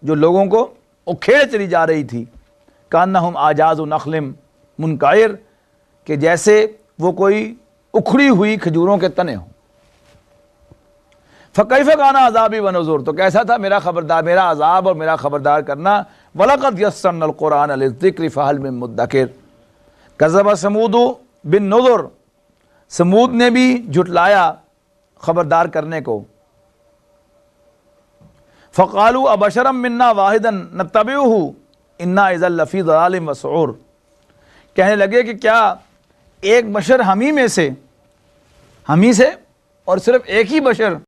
جو لوگوں کو اکھیڑ چلی جا رہی تھی، کانہم اعجاز نخل منقعر، کہ جیسے وہ کوئی اکھڑی ہوئی کھجوروں کے تنے ہوں۔ فکیف کان عذابی ونذر، تو کیسا تھا میرا عذاب اور میرا خبردار کرنا۔ وَلَقَدْ يَسَّرْنَا الْقُرْآنَ لِلذِّكْرِ فَهَلْ مِن مُدَّكِرٍ، كَذَّبَ ثَمُودُ بِالنُّذُرِ، سمود نے بھی جھٹلایا خبردار کرنے کو۔ فَقَالُوا أَبَشَرًا مِنَّا وَاحِدًا نَتَّبِعُهُ إِنَّا إِذًا لَفِي ضَلَالٍ وَسُعُورٍ، کہنے لگے کہ کیا ایک بشر ہم ہی سے اور صرف ایک ہی بشر